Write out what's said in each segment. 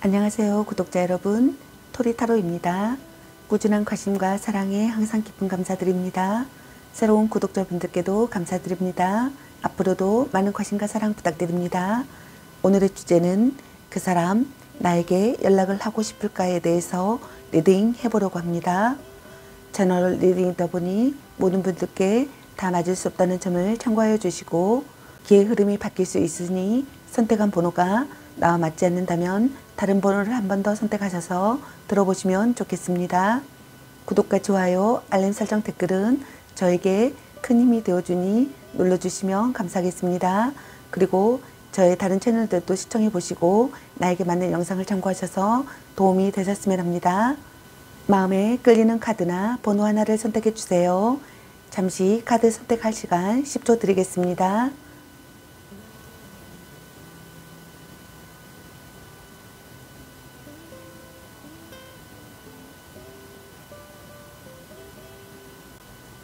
안녕하세요 구독자 여러분, 토리타로입니다. 꾸준한 관심과 사랑에 항상 깊은 감사드립니다. 새로운 구독자분들께도 감사드립니다. 앞으로도 많은 관심과 사랑 부탁드립니다. 오늘의 주제는 그 사람 나에게 연락을 하고 싶을까에 대해서 리딩 해보려고 합니다. 채널 리딩이다 보니 모든 분들께 다 맞을 수 없다는 점을 참고해 주시고, 기의 흐름이 바뀔 수 있으니 선택한 번호가 나와 맞지 않는다면 다른 번호를 한 번 더 선택하셔서 들어보시면 좋겠습니다. 구독과 좋아요, 알림 설정, 댓글은 저에게 큰 힘이 되어주니 눌러주시면 감사하겠습니다. 그리고 저의 다른 채널들도 시청해 보시고 나에게 맞는 영상을 참고하셔서 도움이 되셨으면 합니다. 마음에 끌리는 카드나 번호 하나를 선택해 주세요. 잠시 카드 선택할 시간 10초 드리겠습니다.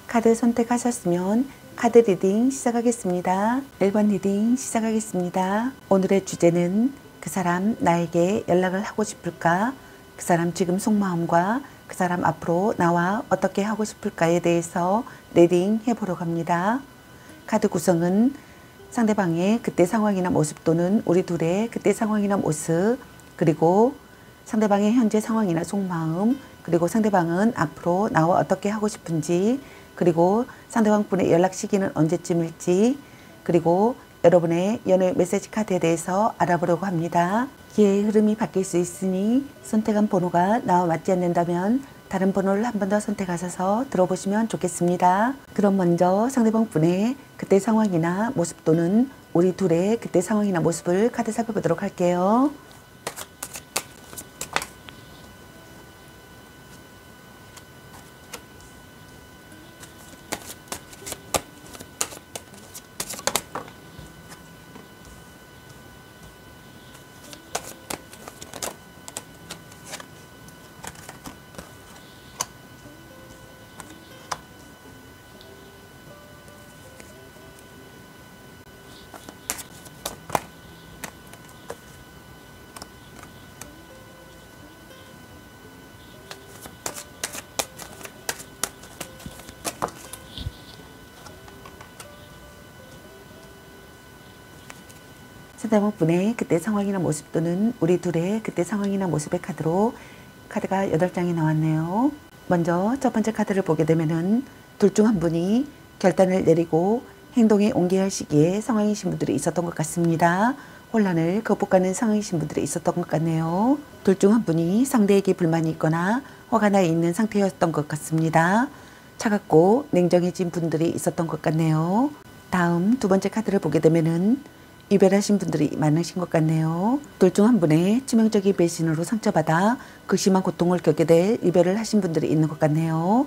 카드 선택하셨으면 카드 리딩 시작하겠습니다. 1번 리딩 시작하겠습니다. 오늘의 주제는 그 사람 나에게 연락을 하고 싶을까? 그 사람 지금 속마음과 그 사람 앞으로 나와 어떻게 하고 싶을까에 대해서 리딩 해보려고 합니다. 카드 구성은 상대방의 그때 상황이나 모습 또는 우리 둘의 그때 상황이나 모습, 그리고 상대방의 현재 상황이나 속마음, 그리고 상대방은 앞으로 나와 어떻게 하고 싶은지, 그리고 상대방 분의 연락 시기는 언제쯤일지, 그리고 여러분의 연애 메시지 카드에 대해서 알아보려고 합니다. 기회의 흐름이 바뀔 수 있으니 선택한 번호가 나와 맞지 않는다면 다른 번호를 한 번 더 선택하셔서 들어보시면 좋겠습니다. 그럼 먼저 상대방 분의 그때 상황이나 모습 또는 우리 둘의 그때 상황이나 모습을 카드 살펴보도록 할게요. 상대방 분의 그때 상황이나 모습 또는 우리 둘의 그때 상황이나 모습의 카드로 카드가 8장이 나왔네요. 먼저 첫 번째 카드를 보게 되면은 둘 중 한 분이 결단을 내리고 행동에 옮겨야 할 시기에 상황이신 분들이 있었던 것 같습니다. 혼란을 극복하는 상황이신 분들이 있었던 것 같네요. 둘 중 한 분이 상대에게 불만이 있거나 화가 나 있는 상태였던 것 같습니다. 차갑고 냉정해진 분들이 있었던 것 같네요. 다음 두 번째 카드를 보게 되면은 이별하신 분들이 많으신 것 같네요. 둘 중 한 분의 치명적인 배신으로 상처받아 극심한 고통을 겪게 될 이별을 하신 분들이 있는 것 같네요.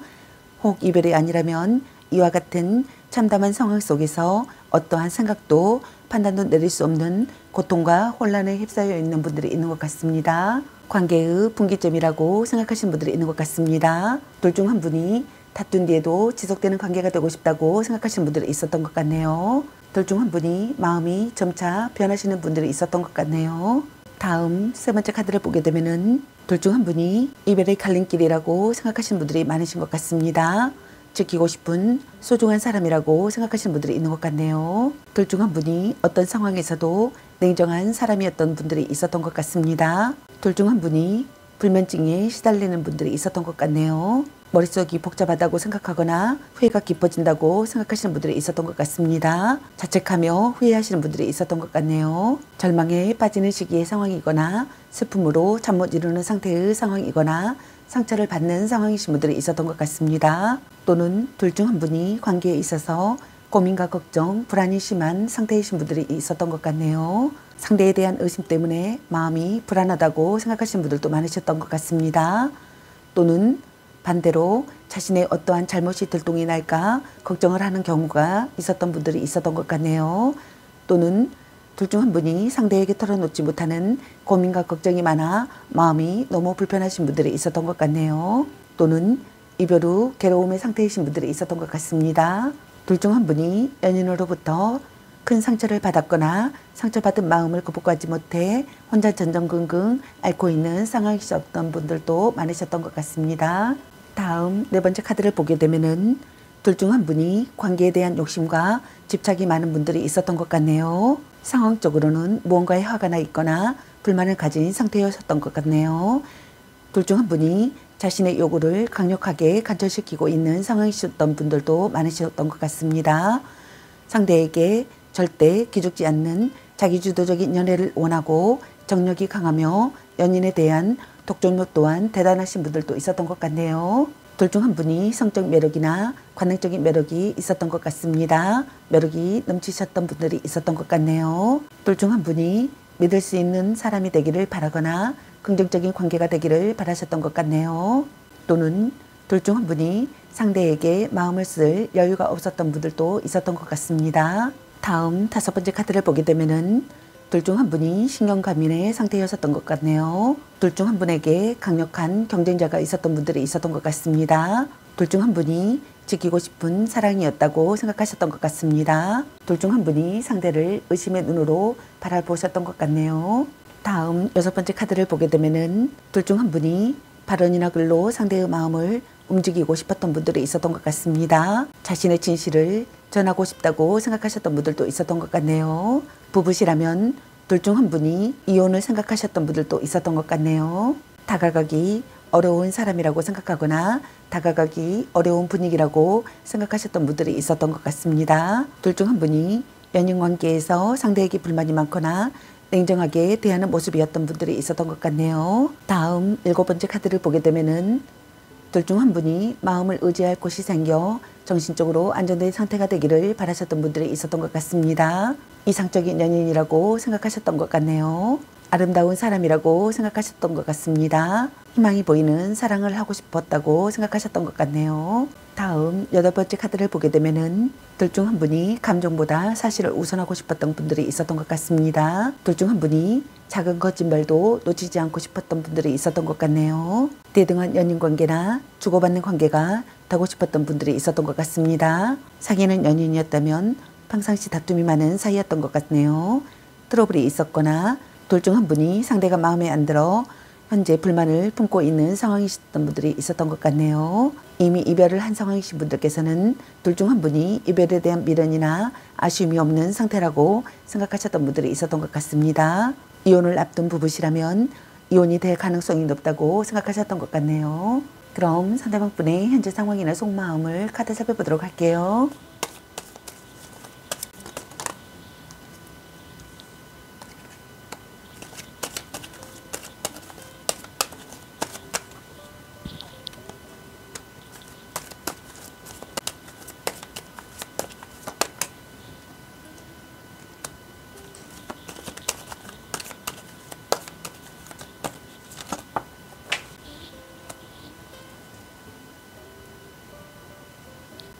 혹 이별이 아니라면 이와 같은 참담한 상황 속에서 어떠한 생각도 판단도 내릴 수 없는 고통과 혼란에 휩싸여 있는 분들이 있는 것 같습니다. 관계의 분기점이라고 생각하시는 분들이 있는 것 같습니다. 둘 중 한 분이 다툰 뒤에도 지속되는 관계가 되고 싶다고 생각하시는 분들이 있었던 것 같네요. 둘 중 한 분이 마음이 점차 변하시는 분들이 있었던 것 같네요. 다음 세 번째 카드를 보게 되면은 둘 중 한 분이 이별의 갈림길이라고 생각하시는 분들이 많으신 것 같습니다. 지키고 싶은 소중한 사람이라고 생각하시는 분들이 있는 것 같네요. 둘 중 한 분이 어떤 상황에서도 냉정한 사람이었던 분들이 있었던 것 같습니다. 둘 중 한 분이 불면증에 시달리는 분들이 있었던 것 같네요. 머릿속이 복잡하다고 생각하거나 후회가 깊어진다고 생각하시는 분들이 있었던 것 같습니다. 자책하며 후회하시는 분들이 있었던 것 같네요. 절망에 빠지는 시기의 상황이거나 슬픔으로 잠 못 이루는 상태의 상황이거나 상처를 받는 상황이신 분들이 있었던 것 같습니다. 또는 둘 중 한 분이 관계에 있어서 고민과 걱정, 불안이 심한 상태이신 분들이 있었던 것 같네요. 상대에 대한 의심 때문에 마음이 불안하다고 생각하시는 분들도 많으셨던 것 같습니다. 또는 반대로 자신의 어떠한 잘못이 들통이 날까 걱정을 하는 경우가 있었던 분들이 있었던 것 같네요. 또는 둘 중 한 분이 상대에게 털어놓지 못하는 고민과 걱정이 많아 마음이 너무 불편하신 분들이 있었던 것 같네요. 또는 이별 후 괴로움의 상태이신 분들이 있었던 것 같습니다. 둘 중 한 분이 연인으로부터 큰 상처를 받았거나 상처받은 마음을 극복하지 못해 혼자 전전긍긍 앓고 있는 상황이셨던 분들도 많으셨던 것 같습니다. 다음 네 번째 카드를 보게 되면은 둘 중 한 분이 관계에 대한 욕심과 집착이 많은 분들이 있었던 것 같네요. 상황적으로는 무언가에 화가 나 있거나 불만을 가진 상태였던 것 같네요. 둘 중 한 분이 자신의 요구를 강력하게 관철시키고 있는 상황이셨던 분들도 많으셨던 것 같습니다. 상대에게 절대 기죽지 않는 자기주도적인 연애를 원하고 정력이 강하며 연인에 대한 독점력 또한 대단하신 분들도 있었던 것 같네요. 둘 중 한 분이 성적 매력이나 관능적인 매력이 있었던 것 같습니다. 매력이 넘치셨던 분들이 있었던 것 같네요. 둘 중 한 분이 믿을 수 있는 사람이 되기를 바라거나 긍정적인 관계가 되기를 바라셨던 것 같네요. 또는 둘 중 한 분이 상대에게 마음을 쓸 여유가 없었던 분들도 있었던 것 같습니다. 다음 다섯 번째 카드를 보게 되면은 둘 중 한 분이 신경과민의 상태였었던 것 같네요. 둘 중 한 분에게 강력한 경쟁자가 있었던 분들이 있었던 것 같습니다. 둘 중 한 분이 지키고 싶은 사랑이었다고 생각하셨던 것 같습니다. 둘 중 한 분이 상대를 의심의 눈으로 바라보셨던 것 같네요. 다음 여섯 번째 카드를 보게 되면은 둘 중 한 분이 발언이나 글로 상대의 마음을 움직이고 싶었던 분들이 있었던 것 같습니다. 자신의 진실을 전하고 싶다고 생각하셨던 분들도 있었던 것 같네요. 부부시라면 둘 중 한 분이 이혼을 생각하셨던 분들도 있었던 것 같네요. 다가가기 어려운 사람이라고 생각하거나 다가가기 어려운 분위기라고 생각하셨던 분들이 있었던 것 같습니다. 둘 중 한 분이 연인 관계에서 상대에게 불만이 많거나 냉정하게 대하는 모습이었던 분들이 있었던 것 같네요. 다음 일곱 번째 카드를 보게 되면은 둘 중 한 분이 마음을 의지할 곳이 생겨 정신적으로 안정된 상태가 되기를 바라셨던 분들이 있었던 것 같습니다. 이상적인 연인이라고 생각하셨던 것 같네요. 아름다운 사람이라고 생각하셨던 것 같습니다. 희망이 보이는 사랑을 하고 싶었다고 생각하셨던 것 같네요. 다음 여덟 번째 카드를 보게 되면은 둘 중 한 분이 감정보다 사실을 우선하고 싶었던 분들이 있었던 것 같습니다. 둘 중 한 분이 작은 거짓말도 놓치지 않고 싶었던 분들이 있었던 것 같네요. 대등한 연인 관계나 주고받는 관계가 되고 싶었던 분들이 있었던 것 같습니다. 사귀는 연인이었다면 평상시 다툼이 많은 사이였던 것 같네요. 트러블이 있었거나 둘 중 한 분이 상대가 마음에 안 들어 현재 불만을 품고 있는 상황이셨던 분들이 있었던 것 같네요. 이미 이별을 한 상황이신 분들께서는 둘 중 한 분이 이별에 대한 미련이나 아쉬움이 없는 상태라고 생각하셨던 분들이 있었던 것 같습니다. 이혼을 앞둔 부부시라면 이혼이 될 가능성이 높다고 생각하셨던 것 같네요. 그럼 상대방 분의 현재 상황이나 속마음을 카드 살펴보도록 할게요.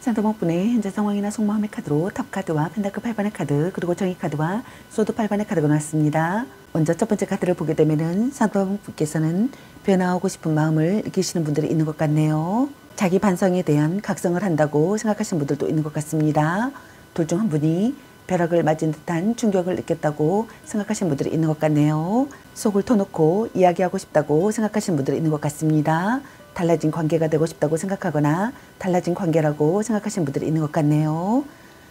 상대방 분의 현재 상황이나 속마음의 카드로 탑카드와 펜타클 8번의 카드 그리고 정의카드와 소드 8번의 카드가 나왔습니다. 먼저 첫 번째 카드를 보게 되면은 상대방 분께서는 변화하고 싶은 마음을 느끼시는 분들이 있는 것 같네요. 자기 반성에 대한 각성을 한다고 생각하시는 분들도 있는 것 같습니다. 둘 중 한 분이 벼락을 맞은 듯한 충격을 느꼈다고 생각하시는 분들이 있는 것 같네요. 속을 터놓고 이야기하고 싶다고 생각하시는 분들이 있는 것 같습니다. 달라진 관계가 되고 싶다고 생각하거나 달라진 관계라고 생각하시는 분들이 있는 것 같네요.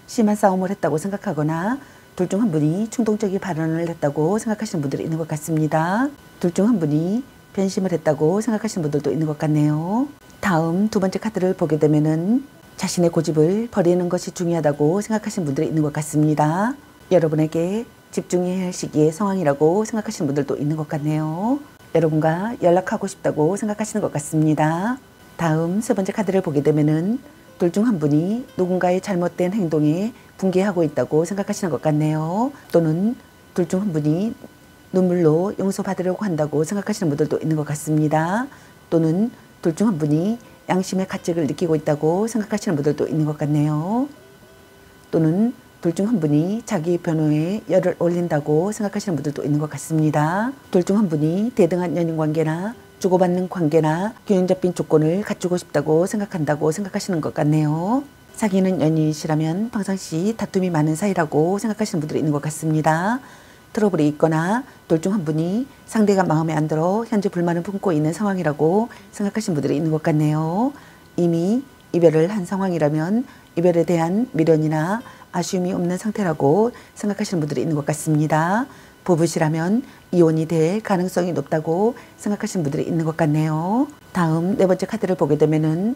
심한 싸움을 했다고 생각하거나 둘 중 한 분이 충동적인 발언을 했다고 생각하시는 분들이 있는 것 같습니다. 둘 중 한 분이 변심을 했다고 생각하시는 분들도 있는 것 같네요. 다음 두 번째 카드를 보게 되면은 자신의 고집을 버리는 것이 중요하다고 생각하시는 분들이 있는 것 같습니다. 여러분에게 집중해야 할 시기의 상황이라고 생각하시는 분들도 있는 것 같네요. 여러분과 연락하고 싶다고 생각하시는 것 같습니다. 다음 세 번째 카드를 보게 되면은 둘 중 한 분이 누군가의 잘못된 행동에 분개하고 있다고 생각하시는 것 같네요. 또는 둘 중 한 분이 눈물로 용서받으려고 한다고 생각하시는 분들도 있는 것 같습니다. 또는 둘 중 한 분이 양심의 가책을 느끼고 있다고 생각하시는 분들도 있는 것 같네요. 또는 둘 중 한 분이 자기 변호에 열을 올린다고 생각하시는 분들도 있는 것 같습니다. 둘 중 한 분이 대등한 연인 관계나 주고받는 관계나 균형 잡힌 조건을 갖추고 싶다고 생각한다고 생각하시는 것 같네요. 사귀는 연인이시라면 평상시 다툼이 많은 사이라고 생각하시는 분들이 있는 것 같습니다. 트러블이 있거나 둘 중 한 분이 상대가 마음에 안 들어 현재 불만을 품고 있는 상황이라고 생각하시는 분들이 있는 것 같네요. 이미 이별을 한 상황이라면 이별에 대한 미련이나 아쉬움이 없는 상태라고 생각하시는 분들이 있는 것 같습니다. 부부시라면 이혼이 될 가능성이 높다고 생각하시는 분들이 있는 것 같네요. 다음 네 번째 카드를 보게 되면은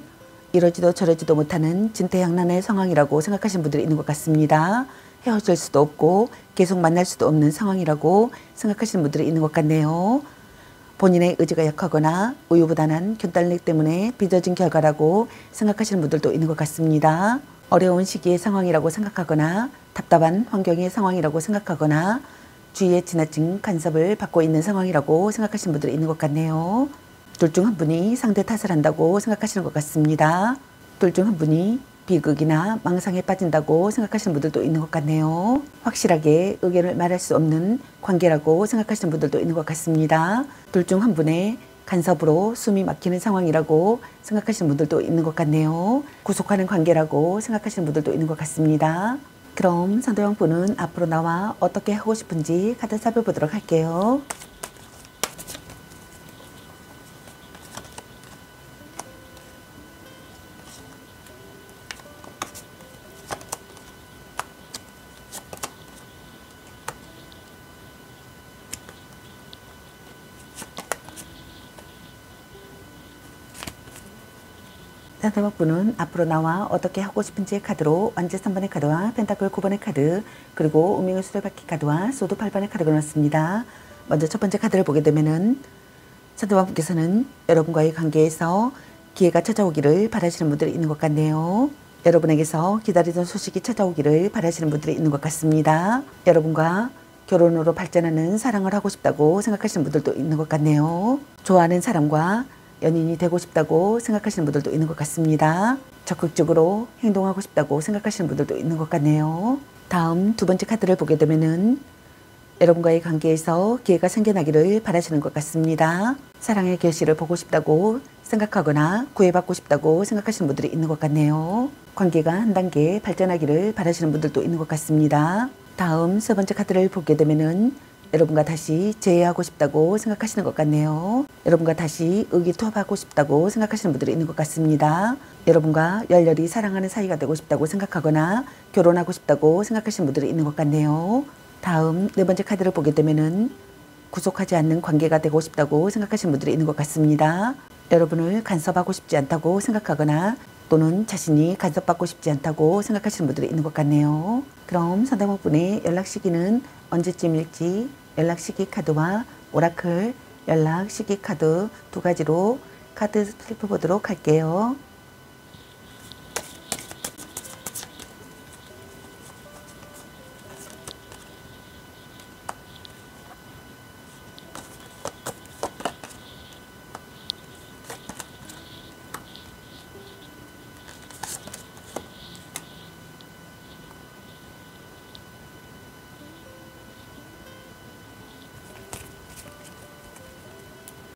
이러지도 저러지도 못하는 진퇴양난의 상황이라고 생각하시는 분들이 있는 것 같습니다. 헤어질 수도 없고 계속 만날 수도 없는 상황이라고 생각하시는 분들이 있는 것 같네요. 본인의 의지가 약하거나 우유부단한 결단력 때문에 빚어진 결과라고 생각하시는 분들도 있는 것 같습니다. 어려운 시기의 상황이라고 생각하거나 답답한 환경의 상황이라고 생각하거나 주위에 지나친 간섭을 받고 있는 상황이라고 생각하시는 분들이 있는 것 같네요. 둘 중 한 분이 상대 탓을 한다고 생각하시는 것 같습니다. 둘 중 한 분이 비극이나 망상에 빠진다고 생각하시는 분들도 있는 것 같네요. 확실하게 의견을 말할 수 없는 관계라고 생각하시는 분들도 있는 것 같습니다. 둘 중 한 분의 간섭으로 숨이 막히는 상황이라고 생각하시는 분들도 있는 것 같네요. 구속하는 관계라고 생각하시는 분들도 있는 것 같습니다. 그럼 상대방 분은 앞으로 나와 어떻게 하고 싶은지 카드 살펴보도록 할게요. 상대방 분은 앞으로 나와 어떻게 하고 싶은지 카드로 완제 3번의 카드와 펜타클 9번의 카드, 그리고 운명의 수레바퀴 카드와 소드 8번의 카드가 나왔습니다. 먼저 첫 번째 카드를 보게 되면은 상대방 분께서는 여러분과의 관계에서 기회가 찾아오기를 바라시는 분들이 있는 것 같네요. 여러분에게서 기다리던 소식이 찾아오기를 바라시는 분들이 있는 것 같습니다. 여러분과 결혼으로 발전하는 사랑을 하고 싶다고 생각하시는 분들도 있는 것 같네요. 좋아하는 사람과 연인이 되고 싶다고 생각하시는 분들도 있는 것 같습니다. 적극적으로 행동하고 싶다고 생각하시는 분들도 있는 것 같네요. 다음 두 번째 카드를 보게 되면은 여러분과의 관계에서 기회가 생겨나기를 바라시는 것 같습니다. 사랑의 결실을 보고 싶다고 생각하거나 구애받고 싶다고 생각하시는 분들이 있는 것 같네요. 관계가 한 단계 발전하기를 바라시는 분들도 있는 것 같습니다. 다음 세 번째 카드를 보게 되면은 여러분과 다시 재회하고 싶다고 생각하시는 것 같네요. 여러분과 다시 의기투합하고 싶다고 생각하시는 분들이 있는 것 같습니다. 여러분과 열렬히 사랑하는 사이가 되고 싶다고 생각하거나 결혼하고 싶다고 생각하시는 분들이 있는 것 같네요. 다음 네 번째 카드를 보게 되면은 구속하지 않는 관계가 되고 싶다고 생각하시는 분들이 있는 것 같습니다. 여러분을 간섭하고 싶지 않다고 생각하거나 또는 자신이 간섭받고 싶지 않다고 생각하시는 분들이 있는 것 같네요. 그럼 상대방 분의 연락 시기는 언제쯤일지 연락 시기 카드와 오라클 연락 시기 카드 두 가지로 카드 살펴보도록 할게요.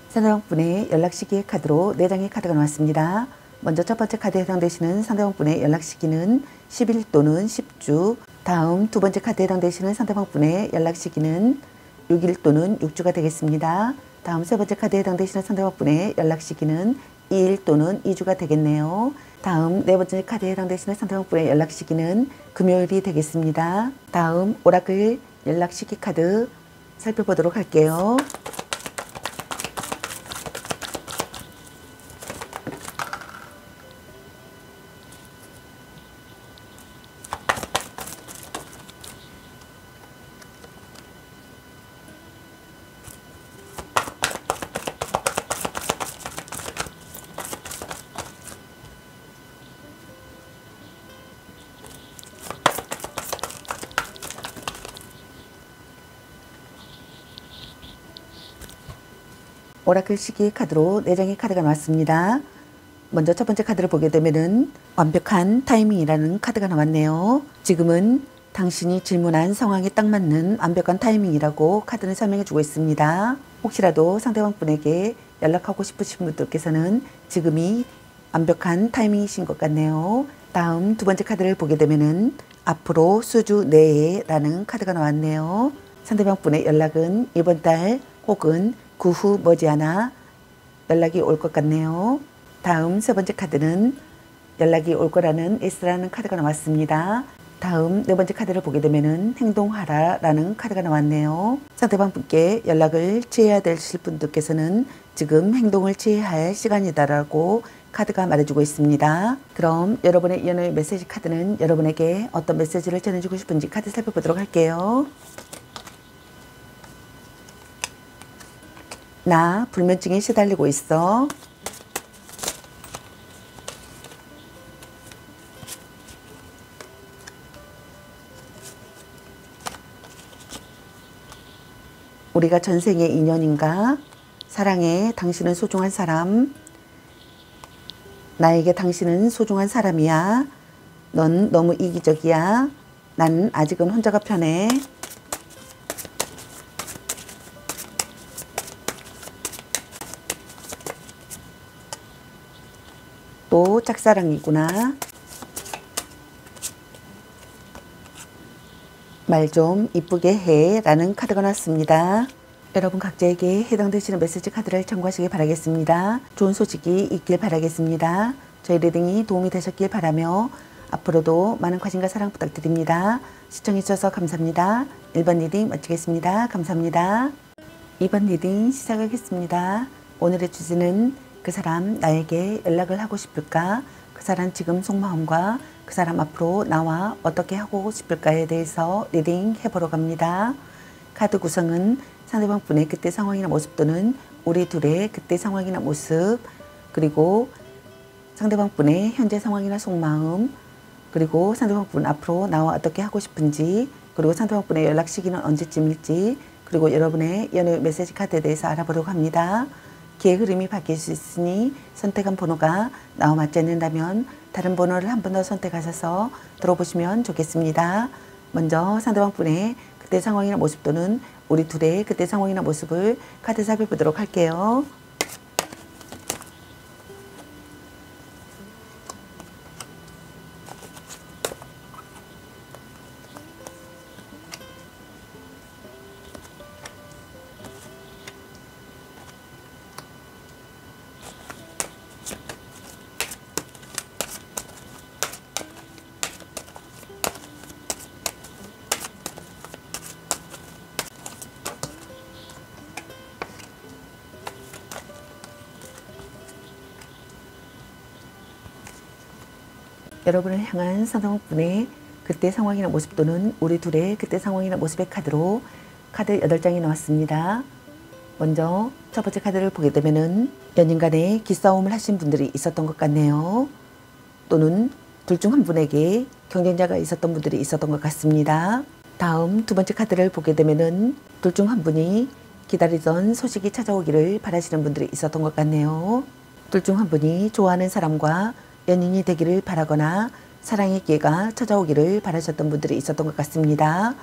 상대방 분의 연락 시기의 카드로 4장의 카드가 나왔습니다. 먼저 첫 번째 카드에 해당되시는 상대방 분의 연락 시기는 10일 또는 10주, 다음 두 번째 카드에 해당되시는 상대방 분의 연락 시기는 6일 또는 6주가 되겠습니다. 다음 세 번째 카드에 해당되시는 상대방 분의 연락 시기는 2일 또는 2주가 되겠네요. 다음 네 번째 카드에 해당되시는 상대방 분의 연락 시기는 금요일이 되겠습니다. 다음 오라클 연락 시기 카드 살펴보도록 할게요. 오라클 시기 카드로 4장의 카드가 나왔습니다. 먼저 첫 번째 카드를 보게 되면은 완벽한 타이밍이라는 카드가 나왔네요. 지금은 당신이 질문한 상황에 딱 맞는 완벽한 타이밍이라고 카드는 설명해 주고 있습니다. 혹시라도 상대방 분에게 연락하고 싶으신 분들께서는 지금이 완벽한 타이밍이신 것 같네요. 다음 두 번째 카드를 보게 되면은 앞으로 수주 내에 라는 카드가 나왔네요. 상대방 분의 연락은 이번 달 혹은 그 후 머지않아 연락이 올 것 같네요. 다음 세 번째 카드는 연락이 올 거라는 S라는 카드가 나왔습니다. 다음 네 번째 카드를 보게 되면은 행동하라 라는 카드가 나왔네요. 상대방 분께 연락을 취해야 되실 분들께서는 지금 행동을 취해야 할 시간이다라고 카드가 말해주고 있습니다. 그럼 여러분의 연애 메시지 카드는 여러분에게 어떤 메시지를 전해주고 싶은지 카드 살펴보도록 할게요. 나 불면증에 시달리고 있어. 우리가 전생의 인연인가? 사랑해, 당신은 소중한 사람. 나에게 당신은 소중한 사람이야. 넌 너무 이기적이야. 난 아직은 혼자가 편해. 또 짝사랑이구나. 말 좀 이쁘게 해 라는 카드가 나왔습니다. 여러분 각자에게 해당되시는 메시지 카드를 참고하시기 바라겠습니다. 좋은 소식이 있길 바라겠습니다. 저희 리딩이 도움이 되셨길 바라며 앞으로도 많은 관심과 사랑 부탁드립니다. 시청해 주셔서 감사합니다. 1번 리딩 마치겠습니다. 감사합니다. 2번 리딩 시작하겠습니다. 오늘의 주제는 그 사람 나에게 연락을 하고 싶을까? 그 사람 지금 속마음과 그 사람 앞으로 나와 어떻게 하고 싶을까에 대해서 리딩 해보러 갑니다. 카드 구성은 상대방 분의 그때 상황이나 모습 또는 우리 둘의 그때 상황이나 모습, 그리고 상대방 분의 현재 상황이나 속마음, 그리고 상대방 분 앞으로 나와 어떻게 하고 싶은지, 그리고 상대방 분의 연락 시기는 언제쯤일지, 그리고 여러분의 연애 메시지 카드에 대해서 알아보려고 합니다. 기의 흐름이 바뀔 수 있으니 선택한 번호가 나와 맞지 않는다면 다른 번호를 한 번 더 선택하셔서 들어보시면 좋겠습니다. 먼저 상대방 분의 그때 상황이나 모습 또는 우리 둘의 그때 상황이나 모습을 카드 살펴보도록 할게요. 여러분을 향한 상대방 분의 그때 상황이나 모습 또는 우리 둘의 그때 상황이나 모습의 카드로 카드 8장이 나왔습니다. 먼저 첫 번째 카드를 보게 되면은 연인 간에 기싸움을 하신 분들이 있었던 것 같네요. 또는 둘 중 한 분에게 경쟁자가 있었던 분들이 있었던 것 같습니다. 다음 두 번째 카드를 보게 되면은 둘 중 한 분이 기다리던 소식이 찾아오기를 바라시는 분들이 있었던 것 같네요. 둘 중 한 분이 좋아하는 사람과 연인이 되기를 바라거나 사랑의 기회가 찾아오기를 바라셨던 분들이 있었던 것 같습니다.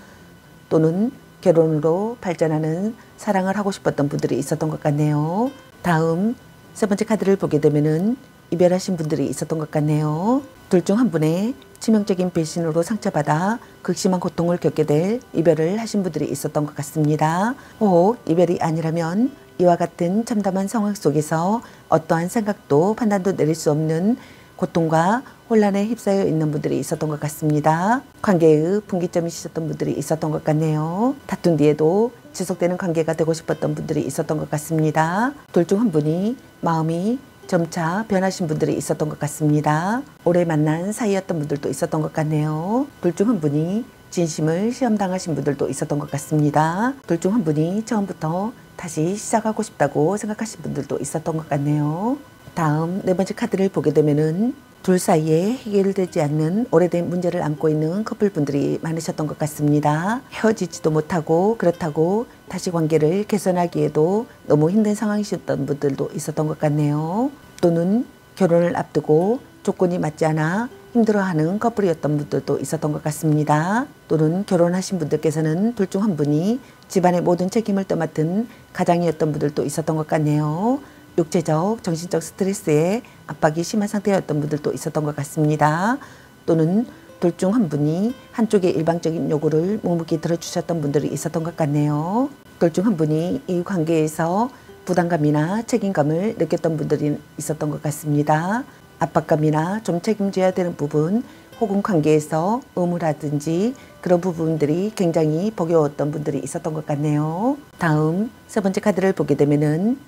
또는 결혼으로 발전하는 사랑을 하고 싶었던 분들이 있었던 것 같네요. 다음 세 번째 카드를 보게 되면은 이별하신 분들이 있었던 것 같네요. 둘 중 한 분의 치명적인 배신으로 상처받아 극심한 고통을 겪게 될 이별을 하신 분들이 있었던 것 같습니다. 혹 이별이 아니라면 이와 같은 참담한 상황 속에서 어떠한 생각도 판단도 내릴 수 없는 고통과 혼란에 휩싸여 있는 분들이 있었던 것 같습니다. 관계의 분기점이 있었던 분들이 있었던 것 같네요. 다툰 뒤에도 지속되는 관계가 되고 싶었던 분들이 있었던 것 같습니다. 둘 중 한 분이 마음이 점차 변하신 분들이 있었던 것 같습니다. 오래 만난 사이였던 분들도 있었던 것 같네요. 둘 중 한 분이 진심을 시험당하신 분들도 있었던 것 같습니다. 둘 중 한 분이 처음부터 다시 시작하고 싶다고 생각하신 분들도 있었던 것 같네요. 다음 네 번째 카드를 보게 되면은 둘 사이에 해결되지 않는 오래된 문제를 안고 있는 커플분들이 많으셨던 것 같습니다. 헤어지지도 못하고 그렇다고 다시 관계를 개선하기에도 너무 힘든 상황이셨던 분들도 있었던 것 같네요. 또는 결혼을 앞두고 조건이 맞지 않아 힘들어하는 커플이었던 분들도 있었던 것 같습니다. 또는 결혼하신 분들께서는 둘 중 한 분이 집안의 모든 책임을 떠맡은 가장이었던 분들도 있었던 것 같네요. 육체적, 정신적 스트레스에 압박이 심한 상태였던 분들도 있었던 것 같습니다. 또는 둘 중 한 분이 한쪽의 일방적인 요구를 묵묵히 들어주셨던 분들이 있었던 것 같네요. 둘 중 한 분이 이 관계에서 부담감이나 책임감을 느꼈던 분들이 있었던 것 같습니다. 압박감이나 좀 책임져야 되는 부분 혹은 관계에서 의무라든지 그런 부분들이 굉장히 버거웠던 분들이 있었던 것 같네요. 다음 세 번째 카드를 보게 되면은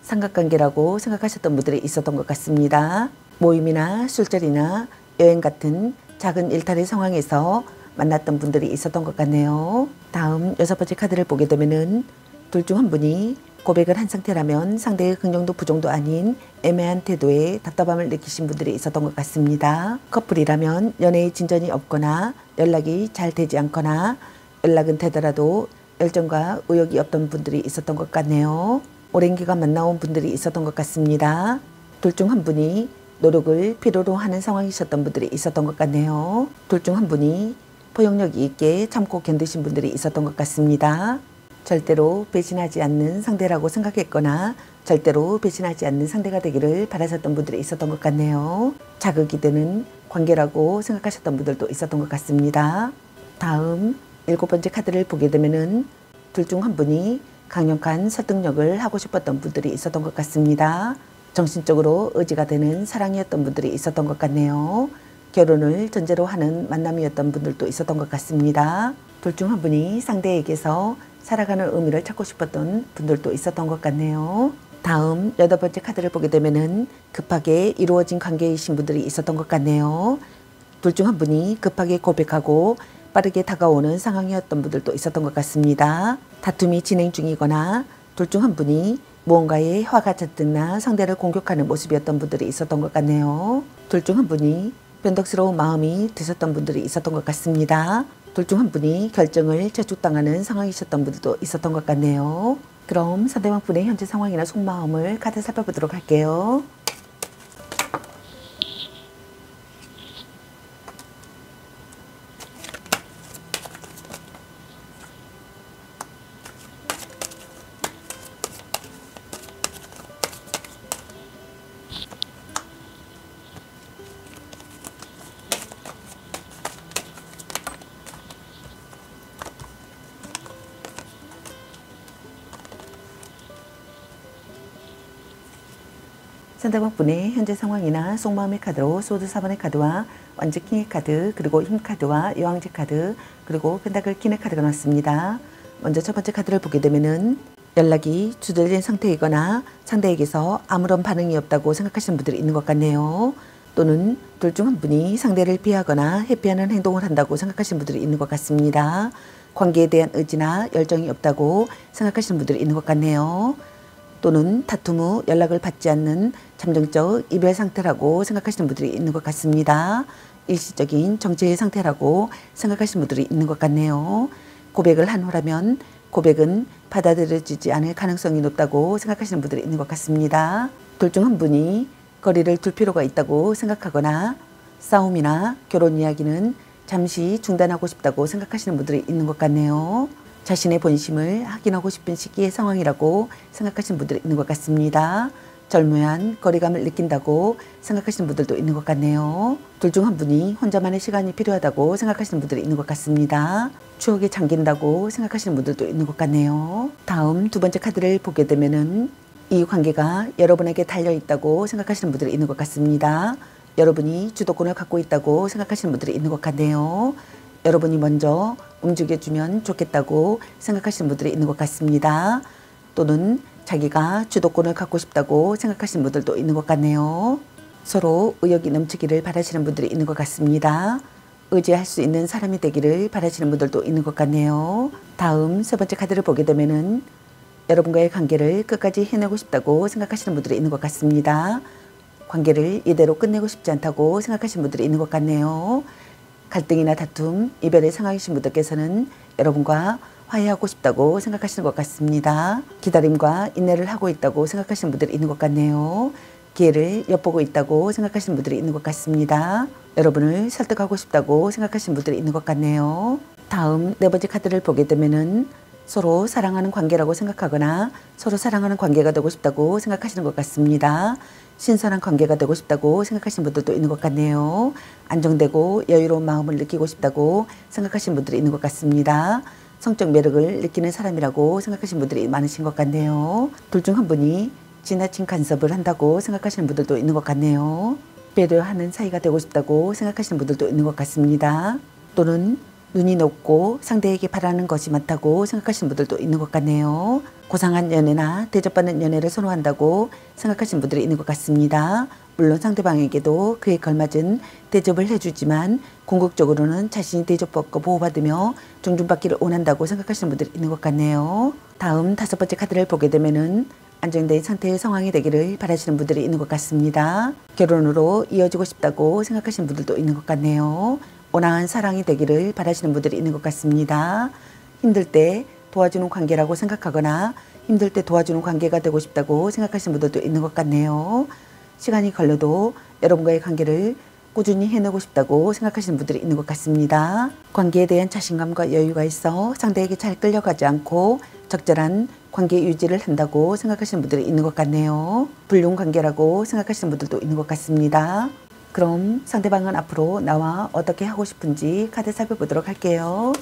삼각관계라고 생각하셨던 분들이 있었던 것 같습니다. 모임이나 술자리나 여행 같은 작은 일탈의 상황에서 만났던 분들이 있었던 것 같네요. 다음 여섯 번째 카드를 보게 되면은 둘 중 한 분이 고백을 한 상태라면 상대의 긍정도 부정도 아닌 애매한 태도에 답답함을 느끼신 분들이 있었던 것 같습니다. 커플이라면 연애의 진전이 없거나 연락이 잘 되지 않거나 연락은 되더라도 열정과 의욕이 없던 분들이 있었던 것 같네요. 오랜 기간 만나온 분들이 있었던 것 같습니다. 둘 중 한 분이 노력을 필요로 하는 상황이셨던 분들이 있었던 것 같네요. 둘 중 한 분이 포용력 있게 참고 견디신 분들이 있었던 것 같습니다. 절대로 배신하지 않는 상대라고 생각했거나 절대로 배신하지 않는 상대가 되기를 바라셨던 분들이 있었던 것 같네요. 자극이 되는 관계라고 생각하셨던 분들도 있었던 것 같습니다. 다음 일곱 번째 카드를 보게 되면은 둘 중 한 분이 강력한 설득력을 하고 싶었던 분들이 있었던 것 같습니다. 정신적으로 의지가 되는 사랑이었던 분들이 있었던 것 같네요. 결혼을 전제로 하는 만남이었던 분들도 있었던 것 같습니다. 둘 중 한 분이 상대에게서 살아가는 의미를 찾고 싶었던 분들도 있었던 것 같네요. 다음 여덟 번째 카드를 보게 되면은 급하게 이루어진 관계이신 분들이 있었던 것 같네요. 둘 중 한 분이 급하게 고백하고 빠르게 다가오는 상황이었던 분들도 있었던 것 같습니다. 다툼이 진행 중이거나 둘 중 한 분이 무언가에 화가 찼거나 상대를 공격하는 모습이었던 분들이 있었던 것 같네요. 둘 중 한 분이 변덕스러운 마음이 드셨던 분들이 있었던 것 같습니다. 둘 중 한 분이 결정을 저축당하는 상황이셨던 분들도 있었던 것 같네요. 그럼 상대방 분의 현재 상황이나 속마음을 카드 살펴보도록 할게요. 상대방 분의 현재 상황이나 속마음의 카드로 소드 4번의 카드와 완전 킹의 카드, 그리고 힘 카드와 여왕제 카드, 그리고 펜타클 퀸의 카드가 나왔습니다. 먼저 첫 번째 카드를 보게 되면은 연락이 두절된 상태이거나 상대에게서 아무런 반응이 없다고 생각하시는 분들이 있는 것 같네요. 또는 둘 중 한 분이 상대를 피하거나 회피하는 행동을 한다고 생각하시는 분들이 있는 것 같습니다. 관계에 대한 의지나 열정이 없다고 생각하시는 분들이 있는 것 같네요. 또는 다툼 후 연락을 받지 않는 잠정적 이별 상태라고 생각하시는 분들이 있는 것 같습니다. 일시적인 정체의 상태라고 생각하시는 분들이 있는 것 같네요. 고백을 한 후라면 고백은 받아들여지지 않을 가능성이 높다고 생각하시는 분들이 있는 것 같습니다. 둘 중 한 분이 거리를 둘 필요가 있다고 생각하거나 싸움이나 결혼 이야기는 잠시 중단하고 싶다고 생각하시는 분들이 있는 것 같네요. 자신의 본심을 확인하고 싶은 시기의 상황이라고 생각하시는 분들이 있는 것 같습니다. 절묘한 거리감을 느낀다고 생각하시는 분들도 있는 것 같네요. 둘 중 한 분이 혼자만의 시간이 필요하다고 생각하시는 분들이 있는 것 같습니다. 추억에 잠긴다고 생각하시는 분들도 있는 것 같네요. 다음 두 번째 카드를 보게 되면은 이 관계가 여러분에게 달려있다고 생각하시는 분들이 있는 것 같습니다. 여러분이 주도권을 갖고 있다고 생각하시는 분들이 있는 것 같네요. 여러분이 먼저 움직여주면 좋겠다고 생각하시는 분들이 있는 것 같습니다. 또는 자기가 주도권을 갖고 싶다고 생각하시는 분들도 있는 것 같네요. 서로 의욕이 넘치기를 바라시는 분들이 있는 것 같습니다. 의지할 수 있는 사람이 되기를 바라시는 분들도 있는 것 같네요. 다음 세 번째 카드를 보게 되면은 여러분과의 관계를 끝까지 해내고 싶다고 생각하시는 분들이 있는 것 같습니다. 관계를 이대로 끝내고 싶지 않다고 생각하시는 분들이 있는 것 같네요. 갈등이나 다툼, 이별의 상황이신 분들께서는 여러분과 화해하고 싶다고 생각하시는 것 같습니다. 기다림과 인내를 하고 있다고 생각하시는 분들이 있는 것 같네요. 기회를 엿보고 있다고 생각하시는 분들이 있는 것 같습니다. 여러분을 설득하고 싶다고 생각하시는 분들이 있는 것 같네요. 다음 네 번째 카드를 보게 되면은 서로 사랑하는 관계라고 생각하거나 서로 사랑하는 관계가 되고 싶다고 생각하시는 것 같습니다. 신선한 관계가 되고 싶다고 생각하시는 분들도 있는 것 같네요. 안정되고 여유로운 마음을 느끼고 싶다고 생각하시는 분들이 있는 것 같습니다. 성적 매력을 느끼는 사람이라고 생각하시는 분들이 많으신 것 같네요. 둘 중 한 분이 지나친 간섭을 한다고 생각하시는 분들도 있는 것 같네요. 배려하는 사이가 되고 싶다고 생각하시는 분들도 있는 것 같습니다. 또는 눈이 높고 상대에게 바라는 것이 많다고 생각하시는 분들도 있는 것 같네요. 고상한 연애나 대접받는 연애를 선호한다고 생각하시는 분들이 있는 것 같습니다. 물론 상대방에게도 그에 걸맞은 대접을 해주지만 궁극적으로는 자신이 대접받고 보호받으며 존중받기를 원한다고 생각하시는 분들이 있는 것 같네요. 다음 5번째 카드를 보게 되면은 안정된 상태의 상황이 되기를 바라시는 분들이 있는 것 같습니다. 결혼으로 이어지고 싶다고 생각하시는 분들도 있는 것 같네요. 온화한 사랑이 되기를 바라시는 분들이 있는 것 같습니다. 힘들 때 도와주는 관계라고 생각하거나 힘들 때 도와주는 관계가 되고 싶다고 생각하시는 분들도 있는 것 같네요. 시간이 걸려도 여러분과의 관계를 꾸준히 해내고 싶다고 생각하시는 분들이 있는 것 같습니다. 관계에 대한 자신감과 여유가 있어 상대에게 잘 끌려가지 않고 적절한 관계 유지를 한다고 생각하시는 분들이 있는 것 같네요. 불륜 관계라고 생각하시는 분들도 있는 것 같습니다. 그럼 상대방은 앞으로 나와 어떻게 하고 싶은지 카드 살펴보도록 할게요.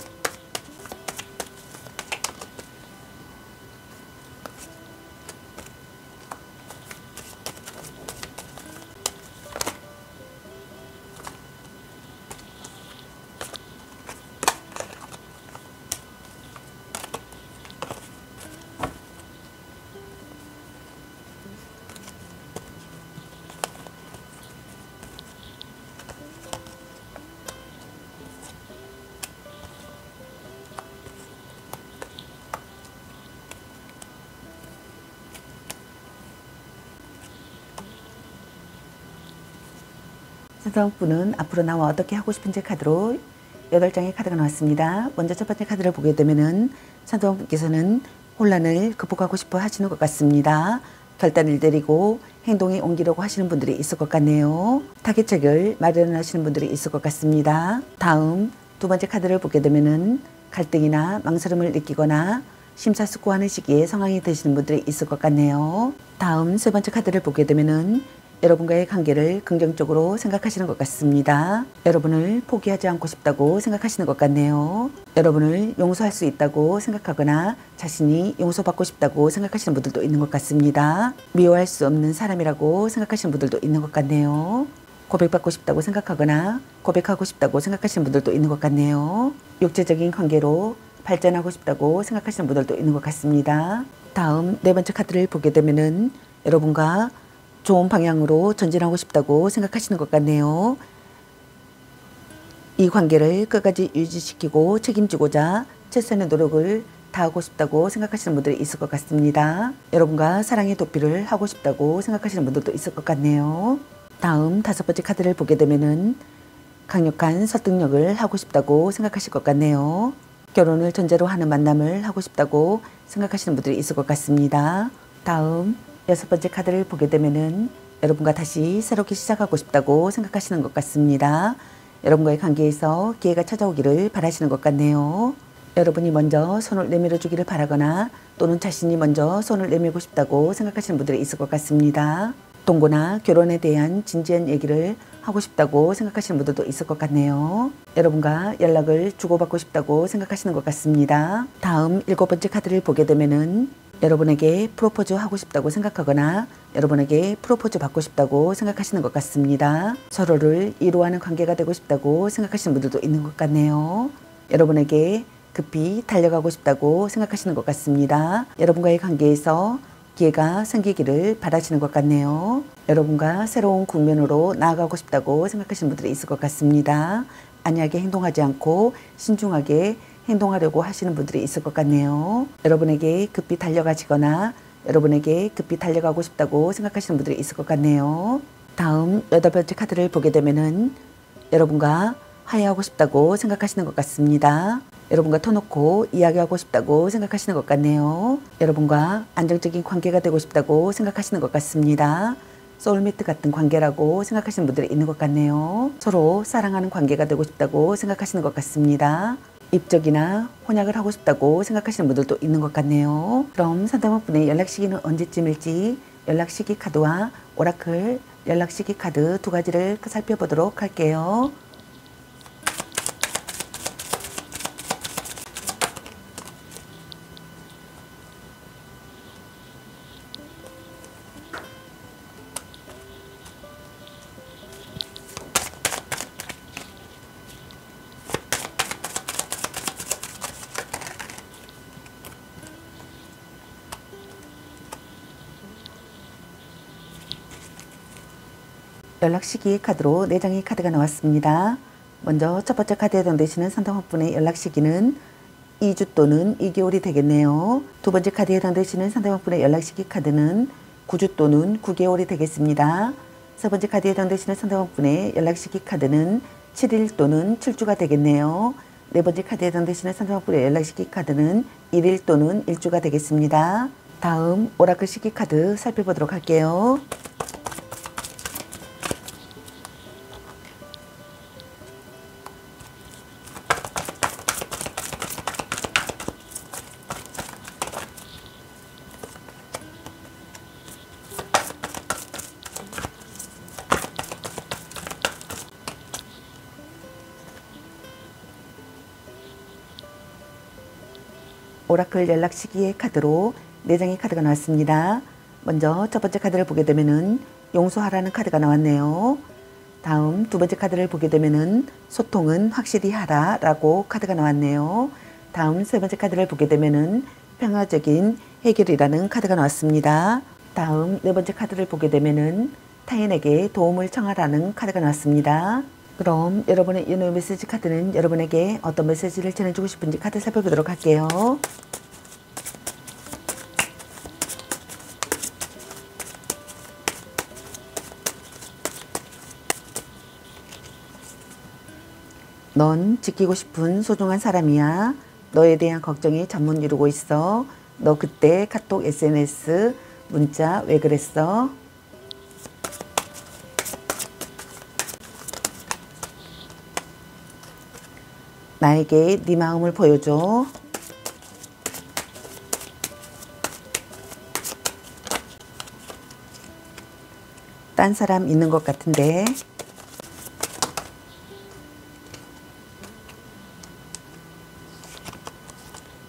상대방분은 앞으로 나와 어떻게 하고 싶은지 카드로 8장의 카드가 나왔습니다. 먼저 첫 번째 카드를 보게 되면은 상대방분께서는 혼란을 극복하고 싶어 하시는 것 같습니다. 결단을 내리고 행동에 옮기려고 하시는 분들이 있을 것 같네요. 타겟책을 마련하시는 분들이 있을 것 같습니다. 다음 두 번째 카드를 보게 되면은 갈등이나 망설임을 느끼거나 심사숙고하는 시기에 상황이 되시는 분들이 있을 것 같네요. 다음 세 번째 카드를 보게 되면은 여러분과의 관계를 긍정적으로 생각하시는 것 같습니다. 여러분을 포기하지 않고 싶다고 생각하시는 것 같네요. 여러분을 용서할 수 있다고 생각하거나 자신이 용서받고 싶다고 생각하시는 분들도 있는 것 같습니다. 미워할 수 없는 사람이라고 생각하시는 분들도 있는 것 같네요. 고백받고 싶다고 생각하거나 고백하고 싶다고 생각하시는 분들도 있는 것 같네요. 육체적인 관계로 발전하고 싶다고 생각하시는 분들도 있는 것 같습니다. 다음 네 번째 카드를 보게 되면은 여러분과 좋은 방향으로 전진하고 싶다고 생각하시는 것 같네요. 이 관계를 끝까지 유지시키고 책임지고자 최선의 노력을 다하고 싶다고 생각하시는 분들이 있을 것 같습니다. 여러분과 사랑의 도피를 하고 싶다고 생각하시는 분들도 있을 것 같네요. 다음 5번째 카드를 보게 되면은 강력한 설득력을 하고 싶다고 생각하실 것 같네요. 결혼을 전제로 하는 만남을 하고 싶다고 생각하시는 분들이 있을 것 같습니다. 다음 6번째 카드를 보게 되면은 여러분과 다시 새롭게 시작하고 싶다고 생각하시는 것 같습니다. 여러분과의 관계에서 기회가 찾아오기를 바라시는 것 같네요. 여러분이 먼저 손을 내밀어 주기를 바라거나 또는 자신이 먼저 손을 내밀고 싶다고 생각하시는 분들이 있을 것 같습니다. 동거나 결혼에 대한 진지한 얘기를 하고 싶다고 생각하시는 분들도 있을 것 같네요. 여러분과 연락을 주고받고 싶다고 생각하시는 것 같습니다. 다음 7번째 카드를 보게 되면은 여러분에게 프로포즈 하고 싶다고 생각하거나 여러분에게 프로포즈 받고 싶다고 생각하시는 것 같습니다. 서로를 이루어하는 관계가 되고 싶다고 생각하시는 분들도 있는 것 같네요. 여러분에게 급히 달려가고 싶다고 생각하시는 것 같습니다. 여러분과의 관계에서 기회가 생기기를 바라시는 것 같네요. 여러분과 새로운 국면으로 나아가고 싶다고 생각하시는 분들이 있을 것 같습니다. 안이하게 행동하지 않고 신중하게 행동하려고 하시는 분들이 있을 것 같네요. 여러분에게 급히 달려가시거나 여러분에게 급히 달려가고 싶다고 생각하시는 분들이 있을 것 같네요. 다음 8번째 카드를 보게 되면은 여러분과 화해하고 싶다고 생각하시는 것 같습니다. 여러분과 터놓고 이야기하고 싶다고 생각하시는 것 같네요. 여러분과 안정적인 관계가 되고 싶다고 생각하시는 것 같습니다. 소울메이트 같은 관계라고 생각하시는 분들이 있는 것 같네요. 서로 사랑하는 관계가 되고 싶다고 생각하시는 것 같습니다. 입적이나 혼약을 하고 싶다고 생각하시는 분들도 있는 것 같네요. 그럼 상대방 분의 연락 시기는 언제쯤일지 연락 시기 카드와 오라클 연락 시기 카드 두 가지를 살펴보도록 할게요. 연락 시기 카드로 4장의 카드가 나왔습니다. 먼저 첫 번째 카드에 해당되시는 상대방분의 연락 시기는 2주 또는 2개월이 되겠네요. 두 번째 카드에 해당되시는 상대방분의 연락 시기 카드는 9주 또는 9개월이 되겠습니다. 세 번째 카드에 해당되시는 상대방분의 연락 시기 카드는 7일 또는 7주가 되겠네요. 네 번째 카드에 해당되시는 상대방분의 연락 시기 카드는 1일 또는 1주가 되겠습니다. 다음 오라클 시기 카드 살펴보도록 할게요. 오라클 연락 시기의 카드로 4장의 카드가 나왔습니다. 먼저 첫 번째 카드를 보게 되면은 용서하라는 카드가 나왔네요. 다음 두 번째 카드를 보게 되면은 소통은 확실히 하라 라고 카드가 나왔네요. 다음 세 번째 카드를 보게 되면은 평화적인 해결이라는 카드가 나왔습니다. 다음 네 번째 카드를 보게 되면은 타인에게 도움을 청하라는 카드가 나왔습니다. 그럼 여러분의 연애 메시지 카드는 여러분에게 어떤 메시지를 전해주고 싶은지 카드 살펴보도록 할게요. 넌 지키고 싶은 소중한 사람이야. 너에 대한 걱정이 잠못 이루고 있어. 너 그때 카톡, SNS, 문자 왜 그랬어? 나에게 네 마음을 보여줘. 딴 사람 있는 것 같은데.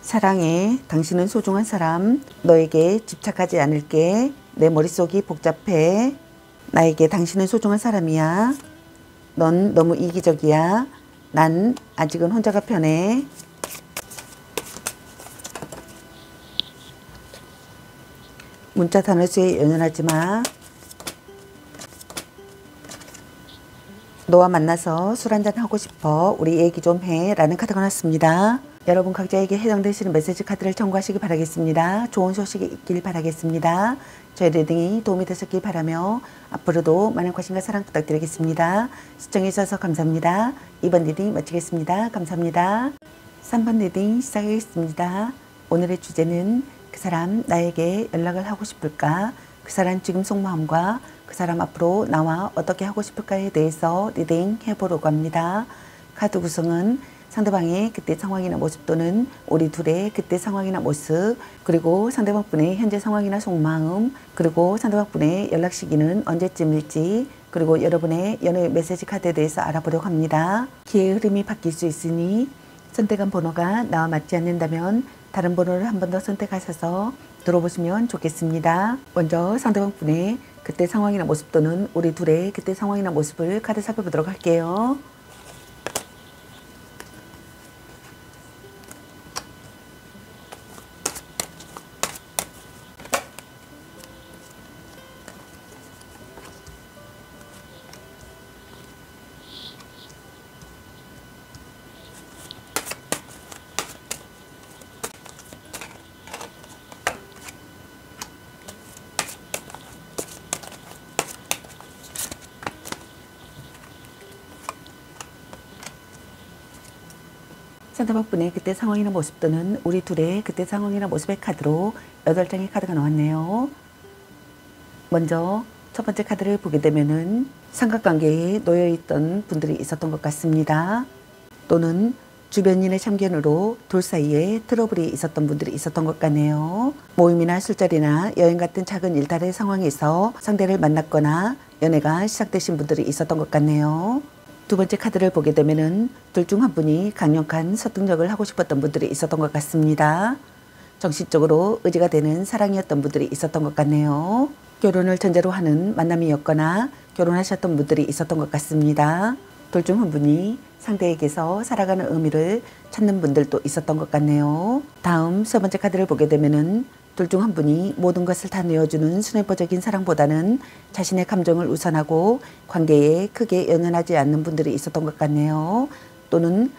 사랑해. 당신은 소중한 사람. 너에게 집착하지 않을게. 내 머릿속이 복잡해. 나에게 당신은 소중한 사람이야. 넌 너무 이기적이야. 난 아직은 혼자가 편해. 문자 단어수에 연연하지 마. 너와 만나서 술 한잔 하고 싶어. 우리 얘기 좀 해. 라는 카드가 나왔습니다. 여러분 각자에게 해당되시는 메시지 카드를 참고하시기 바라겠습니다. 좋은 소식이 있길 바라겠습니다. 저희 리딩이 도움이 되셨길 바라며 앞으로도 많은 관심과 사랑 부탁드리겠습니다. 시청해 주셔서 감사합니다. 2번 리딩 마치겠습니다. 감사합니다. 3번 리딩 시작하겠습니다. 오늘의 주제는 그 사람 나에게 연락을 하고 싶을까? 그 사람 지금 속마음과 그 사람 앞으로 나와 어떻게 하고 싶을까에 대해서 리딩 해보려고 합니다. 카드 구성은 상대방의 그때 상황이나 모습 또는 우리 둘의 그때 상황이나 모습, 그리고 상대방 분의 현재 상황이나 속마음, 그리고 상대방 분의 연락 시기는 언제쯤일지, 그리고 여러분의 연애 메시지 카드에 대해서 알아보려고 합니다. 기회의 흐름이 바뀔 수 있으니 선택한 번호가 나와 맞지 않는다면 다른 번호를 한 번 더 선택하셔서 들어보시면 좋겠습니다. 먼저 상대방 분의 그때 상황이나 모습 또는 우리 둘의 그때 상황이나 모습을 카드 살펴보도록 할게요. 상대방 분의 그때 상황이나 모습 또는 우리 둘의 그때 상황이나 모습의 카드로 8장의 카드가 나왔네요. 먼저 첫 번째 카드를 보게 되면은 삼각관계에 놓여있던 분들이 있었던 것 같습니다. 또는 주변인의 참견으로 둘 사이에 트러블이 있었던 분들이 있었던 것 같네요. 모임이나 술자리나 여행 같은 작은 일탈의 상황에서 상대를 만났거나 연애가 시작되신 분들이 있었던 것 같네요. 두 번째 카드를 보게 되면은 둘 중 한 분이 강력한 설득력을 하고 싶었던 분들이 있었던 것 같습니다. 정신적으로 의지가 되는 사랑이었던 분들이 있었던 것 같네요. 결혼을 전제로 하는 만남이었거나 결혼하셨던 분들이 있었던 것 같습니다. 둘 중 한 분이 상대에게서 살아가는 의미를 찾는 분들도 있었던 것 같네요. 다음 세 번째 카드를 보게 되면은 둘 중 한 분이 모든 것을 다 내어주는 순애보적인 사랑보다는 자신의 감정을 우선하고 관계에 크게 연연하지 않는 분들이 있었던 것 같네요. 또는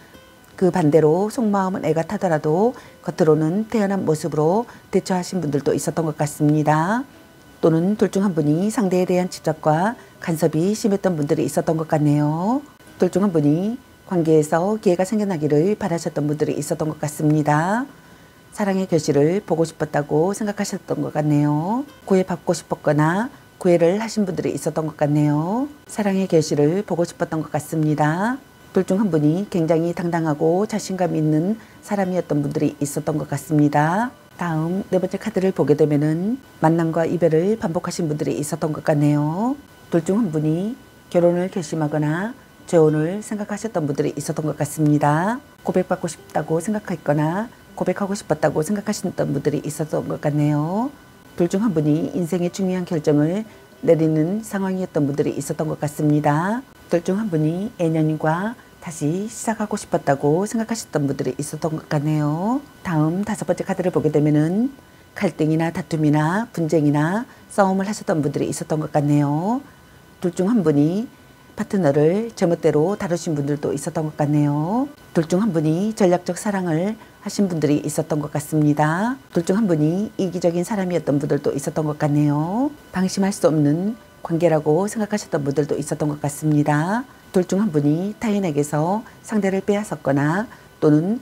그 반대로 속마음은 애가 타더라도 겉으로는 태연한 모습으로 대처하신 분들도 있었던 것 같습니다. 또는 둘 중 한 분이 상대에 대한 집착과 간섭이 심했던 분들이 있었던 것 같네요. 둘 중 한 분이 관계에서 기회가 생겨나기를 바라셨던 분들이 있었던 것 같습니다. 사랑의 결실을 보고 싶었다고 생각하셨던 것 같네요. 구애받고 싶었거나 구애를 하신 분들이 있었던 것 같네요. 사랑의 결실을 보고 싶었던 것 같습니다. 둘 중 한 분이 굉장히 당당하고 자신감 있는 사람이었던 분들이 있었던 것 같습니다. 다음 네 번째 카드를 보게 되면은 만남과 이별을 반복하신 분들이 있었던 것 같네요. 둘 중 한 분이 결혼을 결심하거나 재혼을 생각하셨던 분들이 있었던 것 같습니다. 고백받고 싶다고 생각했거나 고백하고 싶었다고 생각하셨던 분들이 있었던 것 같네요. 둘 중 한 분이 인생의 중요한 결정을 내리는 상황이었던 분들이 있었던 것 같습니다. 둘 중 한 분이 애년과 다시 시작하고 싶었다고 생각하셨던 분들이 있었던 것 같네요. 다음 다섯 번째 카드를 보게 되면은 갈등이나 다툼이나 분쟁이나 싸움을 하셨던 분들이 있었던 것 같네요. 둘 중 한 분이 파트너를 제멋대로 다루신 분들도 있었던 것 같네요. 둘 중 한 분이 전략적 사랑을 하신 분들이 있었던 것 같습니다. 둘 중 한 분이 이기적인 사람이었던 분들도 있었던 것 같네요. 방심할 수 없는 관계라고 생각하셨던 분들도 있었던 것 같습니다. 둘 중 한 분이 타인에게서 상대를 빼앗았거나 또는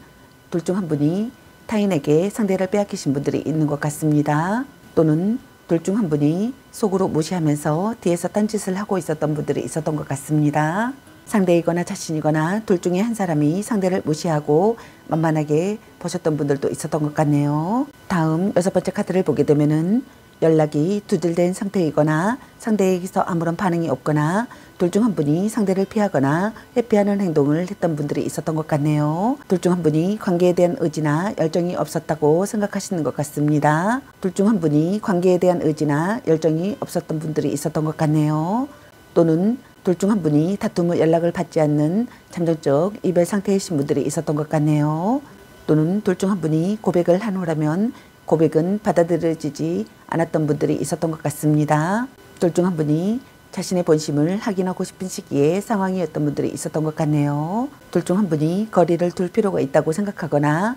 둘 중 한 분이 타인에게 상대를 빼앗기신 분들이 있는 것 같습니다. 또는 둘 중 한 분이 속으로 무시하면서 뒤에서 딴짓을 하고 있었던 분들이 있었던 것 같습니다. 상대이거나 자신이거나 둘 중에 한 사람이 상대를 무시하고 만만하게 보셨던 분들도 있었던 것 같네요. 다음 여섯 번째 카드를 보게 되면은 연락이 두절된 상태이거나 상대에게서 아무런 반응이 없거나 둘 중 한 분이 상대를 피하거나 회피하는 행동을 했던 분들이 있었던 것 같네요. 둘 중 한 분이 관계에 대한 의지나 열정이 없었다고 생각하시는 것 같습니다. 둘 중 한 분이 관계에 대한 의지나 열정이 없었던 분들이 있었던 것 같네요. 또는 둘 중 한 분이 다툼 후 연락을 받지 않는 잠정적 이별 상태이신 분들이 있었던 것 같네요. 또는 둘 중 한 분이 고백을 한 후라면 고백은 받아들여지지 않았던 분들이 있었던 것 같습니다. 둘 중 한 분이 자신의 본심을 확인하고 싶은 시기에 상황이었던 분들이 있었던 것 같네요. 둘 중 한 분이 거리를 둘 필요가 있다고 생각하거나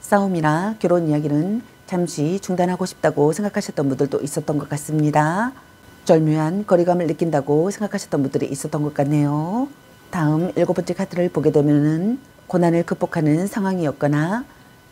싸움이나 결혼 이야기는 잠시 중단하고 싶다고 생각하셨던 분들도 있었던 것 같습니다. 절묘한 거리감을 느낀다고 생각하셨던 분들이 있었던 것 같네요. 다음 일곱 번째 카드를 보게 되면은 고난을 극복하는 상황이었거나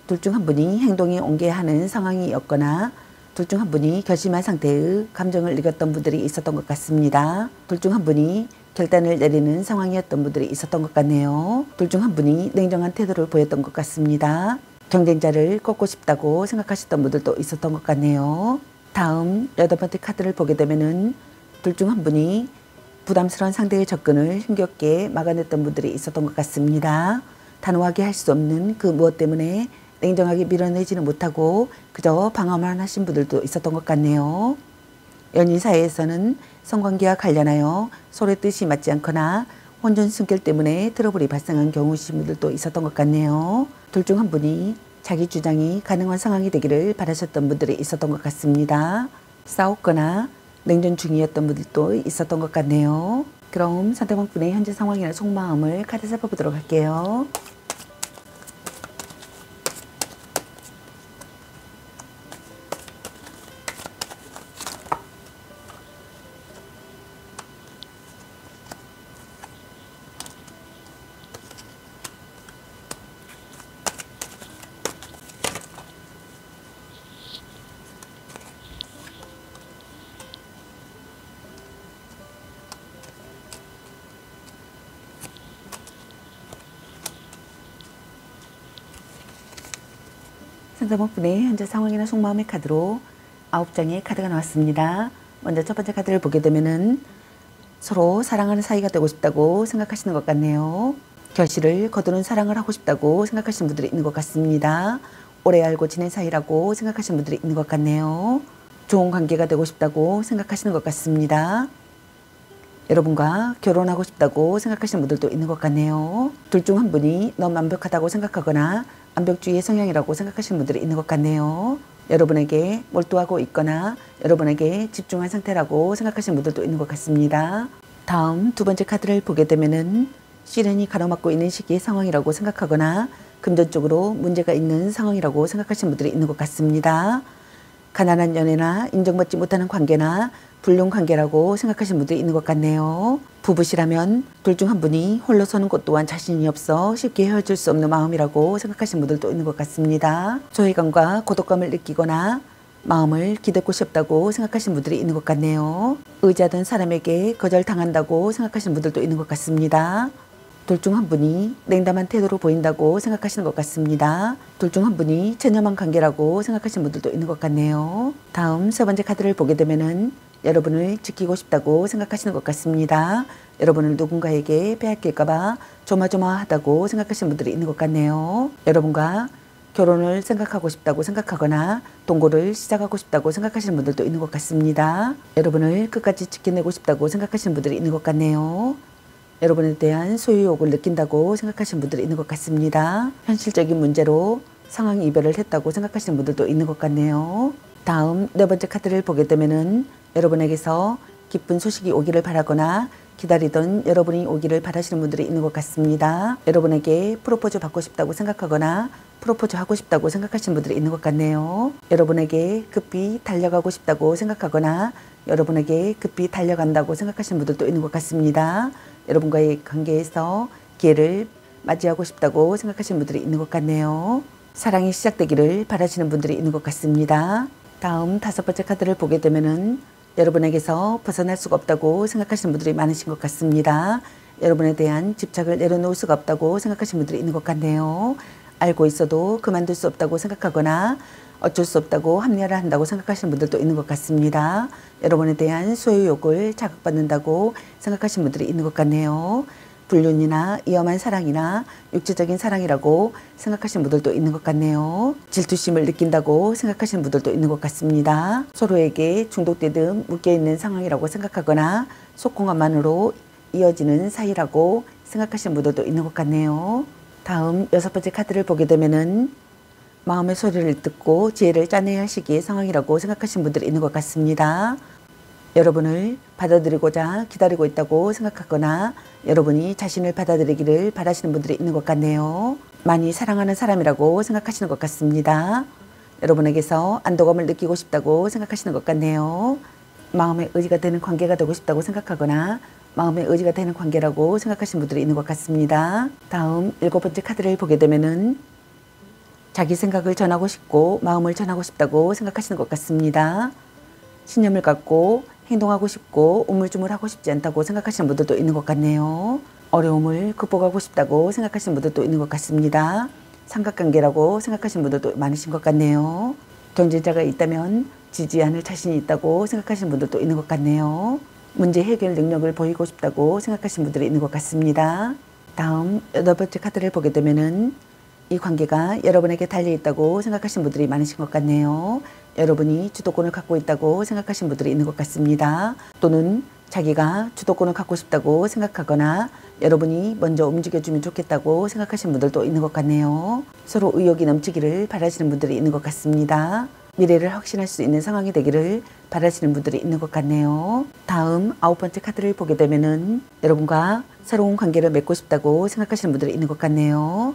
둘 중 한 분이 행동에 옮겨야 하는 상황이었거나 둘 중 한 분이 결심한 상태의 감정을 느꼈던 분들이 있었던 것 같습니다. 둘 중 한 분이 결단을 내리는 상황이었던 분들이 있었던 것 같네요. 둘 중 한 분이 냉정한 태도를 보였던 것 같습니다. 경쟁자를 꺾고 싶다고 생각하셨던 분들도 있었던 것 같네요. 다음 여덟 번째 카드를 보게 되면은 둘 중 한 분이 부담스러운 상대의 접근을 힘겹게 막아냈던 분들이 있었던 것 같습니다. 단호하게 할 수 없는 그 무엇 때문에 냉정하게 밀어내지는 못하고 그저 방어만 하신 분들도 있었던 것 같네요. 연인 사이에서는 성관계와 관련하여 서로의 뜻이 맞지 않거나 혼전 순결 때문에 트러블이 발생한 경우이신 분들도 있었던 것 같네요. 둘 중 한 분이 자기 주장이 가능한 상황이 되기를 바라셨던 분들이 있었던 것 같습니다. 싸웠거나 냉전 중이었던 분들도 있었던 것 같네요. 그럼 선택한 분의 현재 상황이나 속마음을 카드 살펴보도록 할게요. 상대방분의 현재 상황이나 속마음의 카드로 9장의 카드가 나왔습니다. 먼저 첫 번째 카드를 보게 되면은 서로 사랑하는 사이가 되고 싶다고 생각하시는 것 같네요. 결실을 거두는 사랑을 하고 싶다고 생각하시는 분들이 있는 것 같습니다. 오래 알고 지낸 사이라고 생각하시는 분들이 있는 것 같네요. 좋은 관계가 되고 싶다고 생각하시는 것 같습니다. 여러분과 결혼하고 싶다고 생각하시는 분들도 있는 것 같네요. 둘 중 한 분이 너무 완벽하다고 생각하거나 완벽주의의 성향이라고 생각하시는 분들이 있는 것 같네요. 여러분에게 몰두하고 있거나 여러분에게 집중한 상태라고 생각하시는 분들도 있는 것 같습니다. 다음 두 번째 카드를 보게 되면은 시련이 가로막고 있는 시기의 상황이라고 생각하거나 금전적으로 문제가 있는 상황이라고 생각하시는 분들이 있는 것 같습니다. 가난한 연애나 인정받지 못하는 관계나 불륜 관계라고 생각하시는 분들이 있는 것 같네요. 부부시라면 둘 중 한 분이 홀로 서는 것 또한 자신이 없어 쉽게 헤어질 수 없는 마음이라고 생각하시는 분들도 있는 것 같습니다. 소외감과 고독감을 느끼거나 마음을 기댈 곳이 없다고 생각하시는 분들이 있는 것 같네요. 의지하던 사람에게 거절당한다고 생각하시는 분들도 있는 것 같습니다. 둘 중 한 분이 냉담한 태도로 보인다고 생각하시는 것 같습니다. 둘 중 한 분이 체념한 관계라고 생각하시는 분들도 있는 것 같네요. 다음 세 번째 카드를 보게 되면은 여러분을 지키고 싶다고 생각하시는 것 같습니다. 여러분을 누군가에게 빼앗길까봐 조마조마하다고 생각하시는 분들이 있는 것 같네요. 여러분과 결혼을 생각하고 싶다고 생각하거나 동거를 시작하고 싶다고 생각하시는 분들도 있는 것 같습니다. 여러분을 끝까지 지켜내고 싶다고 생각하시는 분들이 있는 것 같네요. 여러분에 대한 소유욕을 느낀다고 생각하시는 분들이 있는 것 같습니다. 현실적인 문제로 상황 이별을 했다고 생각하시는 분들도 있는 것 같네요. 다음 네 번째 카드를 보게 되면은 여러분에게서 기쁜 소식이 오기를 바라거나 기다리던 여러분이 오기를 바라시는 분들이 있는 것 같습니다. 여러분에게 프로포즈 받고 싶다고 생각하거나 프로포즈 하고 싶다고 생각하시는 분들이 있는 것 같네요. 여러분에게 급히 달려가고 싶다고 생각하거나 여러분에게 급히 달려간다고 생각하시는 분들도 있는 것 같습니다. 여러분과의 관계에서 기회를 맞이하고 싶다고 생각하시는 분들이 있는 것 같네요. 사랑이 시작되기를 바라시는 분들이 있는 것 같습니다. 다음 다섯 번째 카드를 보게 되면은 여러분에게서 벗어날 수가 없다고 생각하시는 분들이 많으신 것 같습니다. 여러분에 대한 집착을 내려놓을 수가 없다고 생각하시는 분들이 있는 것 같네요. 알고 있어도 그만둘 수 없다고 생각하거나 어쩔 수 없다고 합리화를 한다고 생각하시는 분들도 있는 것 같습니다. 여러분에 대한 소유욕을 자극받는다고 생각하시는 분들이 있는 것 같네요. 불륜이나 위험한 사랑이나 육체적인 사랑이라고 생각하시는 분들도 있는 것 같네요. 질투심을 느낀다고 생각하시는 분들도 있는 것 같습니다. 서로에게 중독되듯 묶여있는 상황이라고 생각하거나 속공함만으로 이어지는 사이라고 생각하시는 분들도 있는 것 같네요. 다음 여섯 번째 카드를 보게 되면은 마음의 소리를 듣고 지혜를 짜내야 할 시기의 상황이라고 생각하시는 분들이 있는 것 같습니다. 여러분을 받아들이고자 기다리고 있다고 생각하거나 여러분이 자신을 받아들이기를 바라시는 분들이 있는 것 같네요. 많이 사랑하는 사람이라고 생각하시는 것 같습니다. 여러분에게서 안도감을 느끼고 싶다고 생각하시는 것 같네요. 마음의 의지가 되는 관계가 되고 싶다고 생각하거나 마음의 의지가 되는 관계라고 생각하시는 분들이 있는 것 같습니다. 다음 일곱 번째 카드를 보게 되면은 자기 생각을 전하고 싶고 마음을 전하고 싶다고 생각하시는 것 같습니다. 신념을 갖고 행동하고 싶고 우물쭈물하고 싶지 않다고 생각하시는 분들도 있는 것 같네요. 어려움을 극복하고 싶다고 생각하시는 분들도 있는 것 같습니다. 삼각관계라고 생각하시는 분들도 많으신 것 같네요. 경쟁자가 있다면 지지 않을 자신이 있다고 생각하시는 분들도 있는 것 같네요. 문제 해결 능력을 보이고 싶다고 생각하시는 분들이 있는 것 같습니다. 다음 여덟 번째 카드를 보게 되면은 이 관계가 여러분에게 달려있다고 생각하시는 분들이 많으신 것 같네요. 여러분이 주도권을 갖고 있다고 생각하시는 분들이 있는 것 같습니다. 또는 자기가 주도권을 갖고 싶다고 생각하거나 여러분이 먼저 움직여주면 좋겠다고 생각하시는 분들도 있는 것 같네요. 서로 의욕이 넘치기를 바라시는 분들이 있는 것 같습니다. 미래를 확신할 수 있는 상황이 되기를 바라시는 분들이 있는 것 같네요. 다음 아홉 번째 카드를 보게 되면은 여러분과 새로운 관계를 맺고 싶다고 생각하시는 분들이 있는 것 같네요.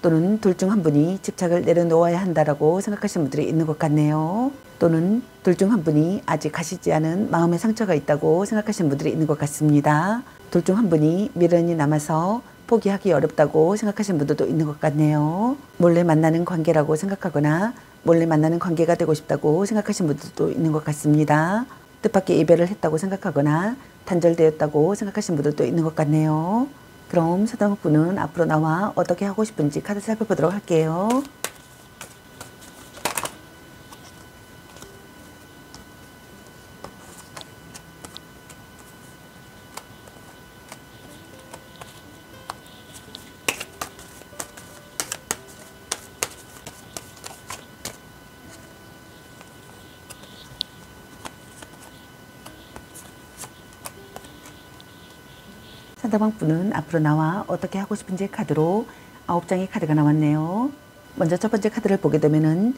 또는 둘 중 한 분이 집착을 내려놓아야 한다라고 생각하시는 분들이 있는 것 같네요. 또는 둘 중 한 분이 아직 가시지 않은 마음의 상처가 있다고 생각하시는 분들이 있는 것 같습니다. 둘 중 한 분이 미련이 남아서 포기하기 어렵다고 생각하시는 분들도 있는 것 같네요. 몰래 만나는 관계라고 생각하거나 몰래 만나는 관계가 되고 싶다고 생각하시는 분들도 있는 것 같습니다. 뜻밖의 이별을 했다고 생각하거나 단절되었다고 생각하시는 분들도 있는 것 같네요. 그럼 서당국분은 앞으로 나와 어떻게 하고 싶은지 카드 살펴보도록 할게요. 상대방 분은 앞으로 나와 어떻게 하고 싶은지 카드로 9장의 카드가 나왔네요. 먼저 첫 번째 카드를 보게 되면은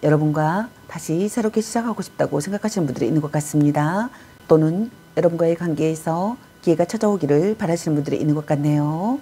여러분과 다시 새롭게 시작하고 싶다고 생각하시는 분들이 있는 것 같습니다. 또는 여러분과의 관계에서 기회가 찾아오기를 바라시는 분들이 있는 것 같네요.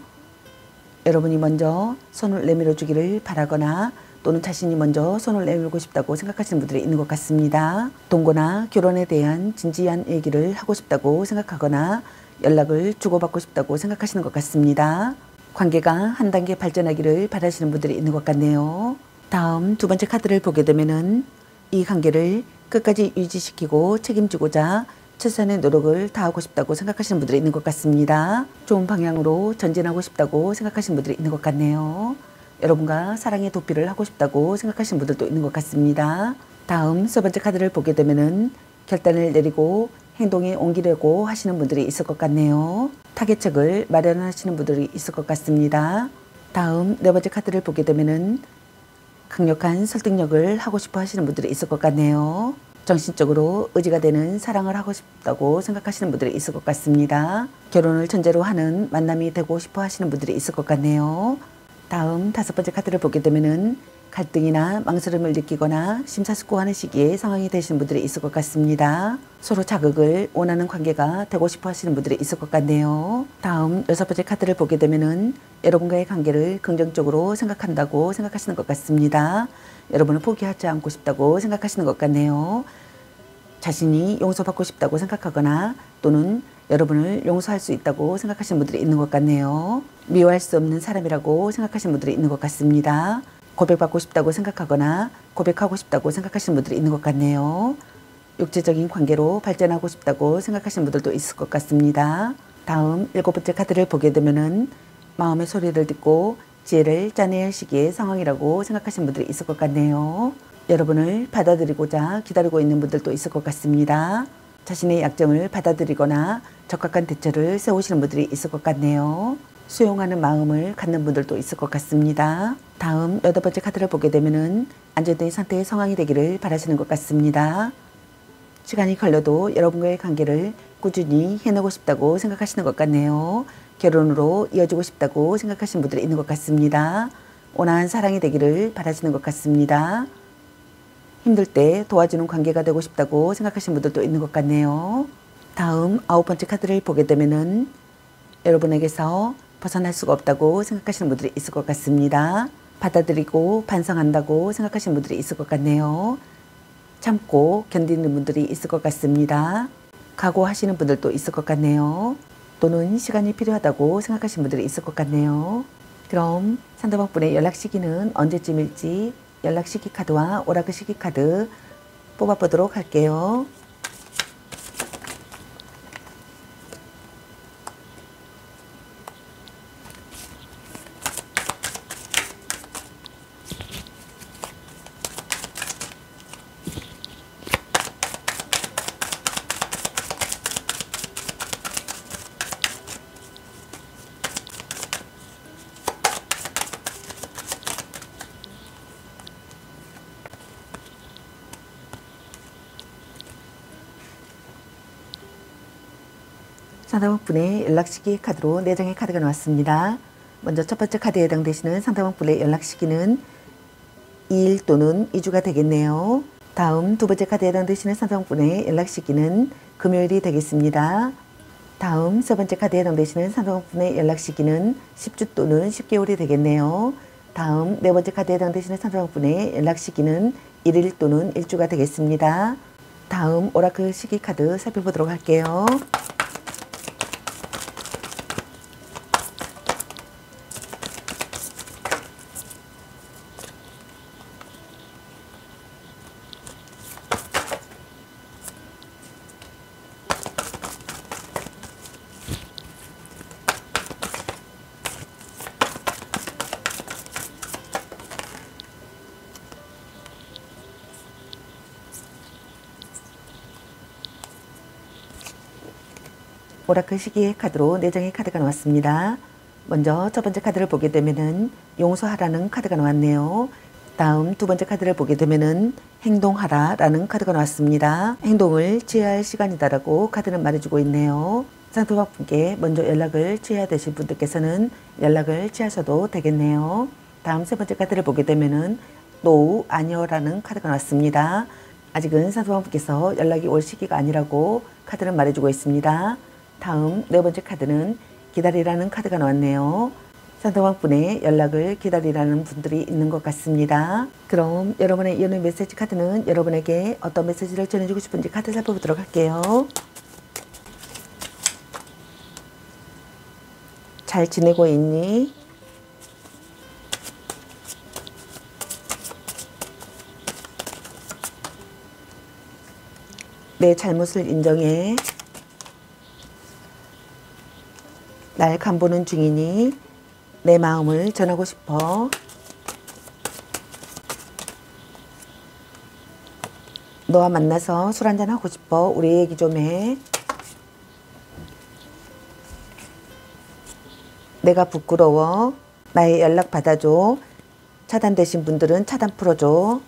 여러분이 먼저 손을 내밀어 주기를 바라거나 또는 자신이 먼저 손을 내밀고 싶다고 생각하시는 분들이 있는 것 같습니다. 동거나 결혼에 대한 진지한 얘기를 하고 싶다고 생각하거나 연락을 주고받고 싶다고 생각하시는 것 같습니다. 관계가 한 단계 발전하기를 바라시는 분들이 있는 것 같네요. 다음 두 번째 카드를 보게 되면은 이 관계를 끝까지 유지시키고 책임지고자 최선의 노력을 다하고 싶다고 생각하시는 분들이 있는 것 같습니다. 좋은 방향으로 전진하고 싶다고 생각하시는 분들이 있는 것 같네요. 여러분과 사랑의 도피를 하고 싶다고 생각하시는 분들도 있는 것 같습니다. 다음 세 번째 카드를 보게 되면은 결단을 내리고 행동에 옮기려고 하시는 분들이 있을 것 같네요. 타겟책을 마련하시는 분들이 있을 것 같습니다. 다음 네 번째 카드를 보게 되면은 강력한 설득력을 하고 싶어 하시는 분들이 있을 것 같네요. 정신적으로 의지가 되는 사랑을 하고 싶다고 생각하시는 분들이 있을 것 같습니다. 결혼을 전제로 하는 만남이 되고 싶어 하시는 분들이 있을 것 같네요. 다음 다섯 번째 카드를 보게 되면은 갈등이나 망설임을 느끼거나 심사숙고하는 시기에 상황이 되시는 분들이 있을 것 같습니다. 서로 자극을 원하는 관계가 되고 싶어 하시는 분들이 있을 것 같네요. 다음 여섯 번째 카드를 보게 되면은 여러분과의 관계를 긍정적으로 생각한다고 생각하시는 것 같습니다. 여러분을 포기하지 않고 싶다고 생각하시는 것 같네요. 자신이 용서받고 싶다고 생각하거나 또는 여러분을 용서할 수 있다고 생각하시는 분들이 있는 것 같네요. 미워할 수 없는 사람이라고 생각하시는 분들이 있는 것 같습니다. 고백받고 싶다고 생각하거나 고백하고 싶다고 생각하시는 분들이 있는 것 같네요. 육체적인 관계로 발전하고 싶다고 생각하시는 분들도 있을 것 같습니다. 다음 일곱 번째 카드를 보게 되면은 마음의 소리를 듣고 지혜를 짜내야 할 시기의 상황이라고 생각하시는 분들이 있을 것 같네요. 여러분을 받아들이고자 기다리고 있는 분들도 있을 것 같습니다. 자신의 약점을 받아들이거나 적합한 대처를 세우시는 분들이 있을 것 같네요. 수용하는 마음을 갖는 분들도 있을 것 같습니다. 다음 여덟 번째 카드를 보게 되면은 안정된 상태의 상황이 되기를 바라시는 것 같습니다. 시간이 걸려도 여러분과의 관계를 꾸준히 해내고 싶다고 생각하시는 것 같네요. 결혼으로 이어지고 싶다고 생각하시는 분들이 있는 것 같습니다. 온화한 사랑이 되기를 바라시는 것 같습니다. 힘들 때 도와주는 관계가 되고 싶다고 생각하시는 분들도 있는 것 같네요. 다음 아홉 번째 카드를 보게 되면은 여러분에게서 벗어날 수가 없다고 생각하시는 분들이 있을 것 같습니다. 받아들이고 반성한다고 생각하시는 분들이 있을 것 같네요. 참고 견디는 분들이 있을 것 같습니다. 각오하시는 분들도 있을 것 같네요. 또는 시간이 필요하다고 생각하시는 분들이 있을 것 같네요. 그럼 상대방 분의 연락 시기는 언제쯤일지 연락 시기 카드와 오라클 시기 카드 뽑아보도록 할게요. 상대방 분의 연락 시기 카드로 4장의 카드가 나왔습니다. 먼저 첫 번째 카드에 해당되시는 상대방 분의 연락 시기는 2일 또는 2주가 되겠네요. 다음 두 번째 카드에 해당되시는 상대방 분의 연락 시기는 금요일이 되겠습니다. 다음 세 번째 카드에 해당되시는 상대방 분의 연락 시기는 10주 또는 10개월이 되겠네요. 다음 네 번째 카드에 해당되시는 상대방 분의 연락 시기는 1일 또는 1주가 되겠습니다. 다음 오라클 시기 카드 살펴보도록 할게요. 오라클 시기의 카드로 4장의 카드가 나왔습니다. 먼저 첫 번째 카드를 보게 되면은 용서하라는 카드가 나왔네요. 다음 두 번째 카드를 보게 되면은 행동하라 라는 카드가 나왔습니다. 행동을 취해야 할 시간이다라고 카드는 말해주고 있네요. 상대방 분께 먼저 연락을 취해야 되실 분들께서는 연락을 취하셔도 되겠네요. 다음 세 번째 카드를 보게 되면은 노우 아니요라는 카드가 나왔습니다. 아직은 상대방 분께서 연락이 올 시기가 아니라고 카드는 말해주고 있습니다. 다음 네 번째 카드는 기다리라는 카드가 나왔네요. 상대방 분의 연락을 기다리라는 분들이 있는 것 같습니다. 그럼 여러분의 연애 메시지 카드는 여러분에게 어떤 메시지를 전해주고 싶은지 카드 살펴보도록 할게요. 잘 지내고 있니? 내 잘못을 인정해. 날 간보는 중이니 내 마음을 전하고 싶어. 너와 만나서 술 한잔 하고 싶어. 우리 얘기 좀 해. 내가 부끄러워. 나의 연락 받아줘. 차단되신 분들은 차단 풀어줘.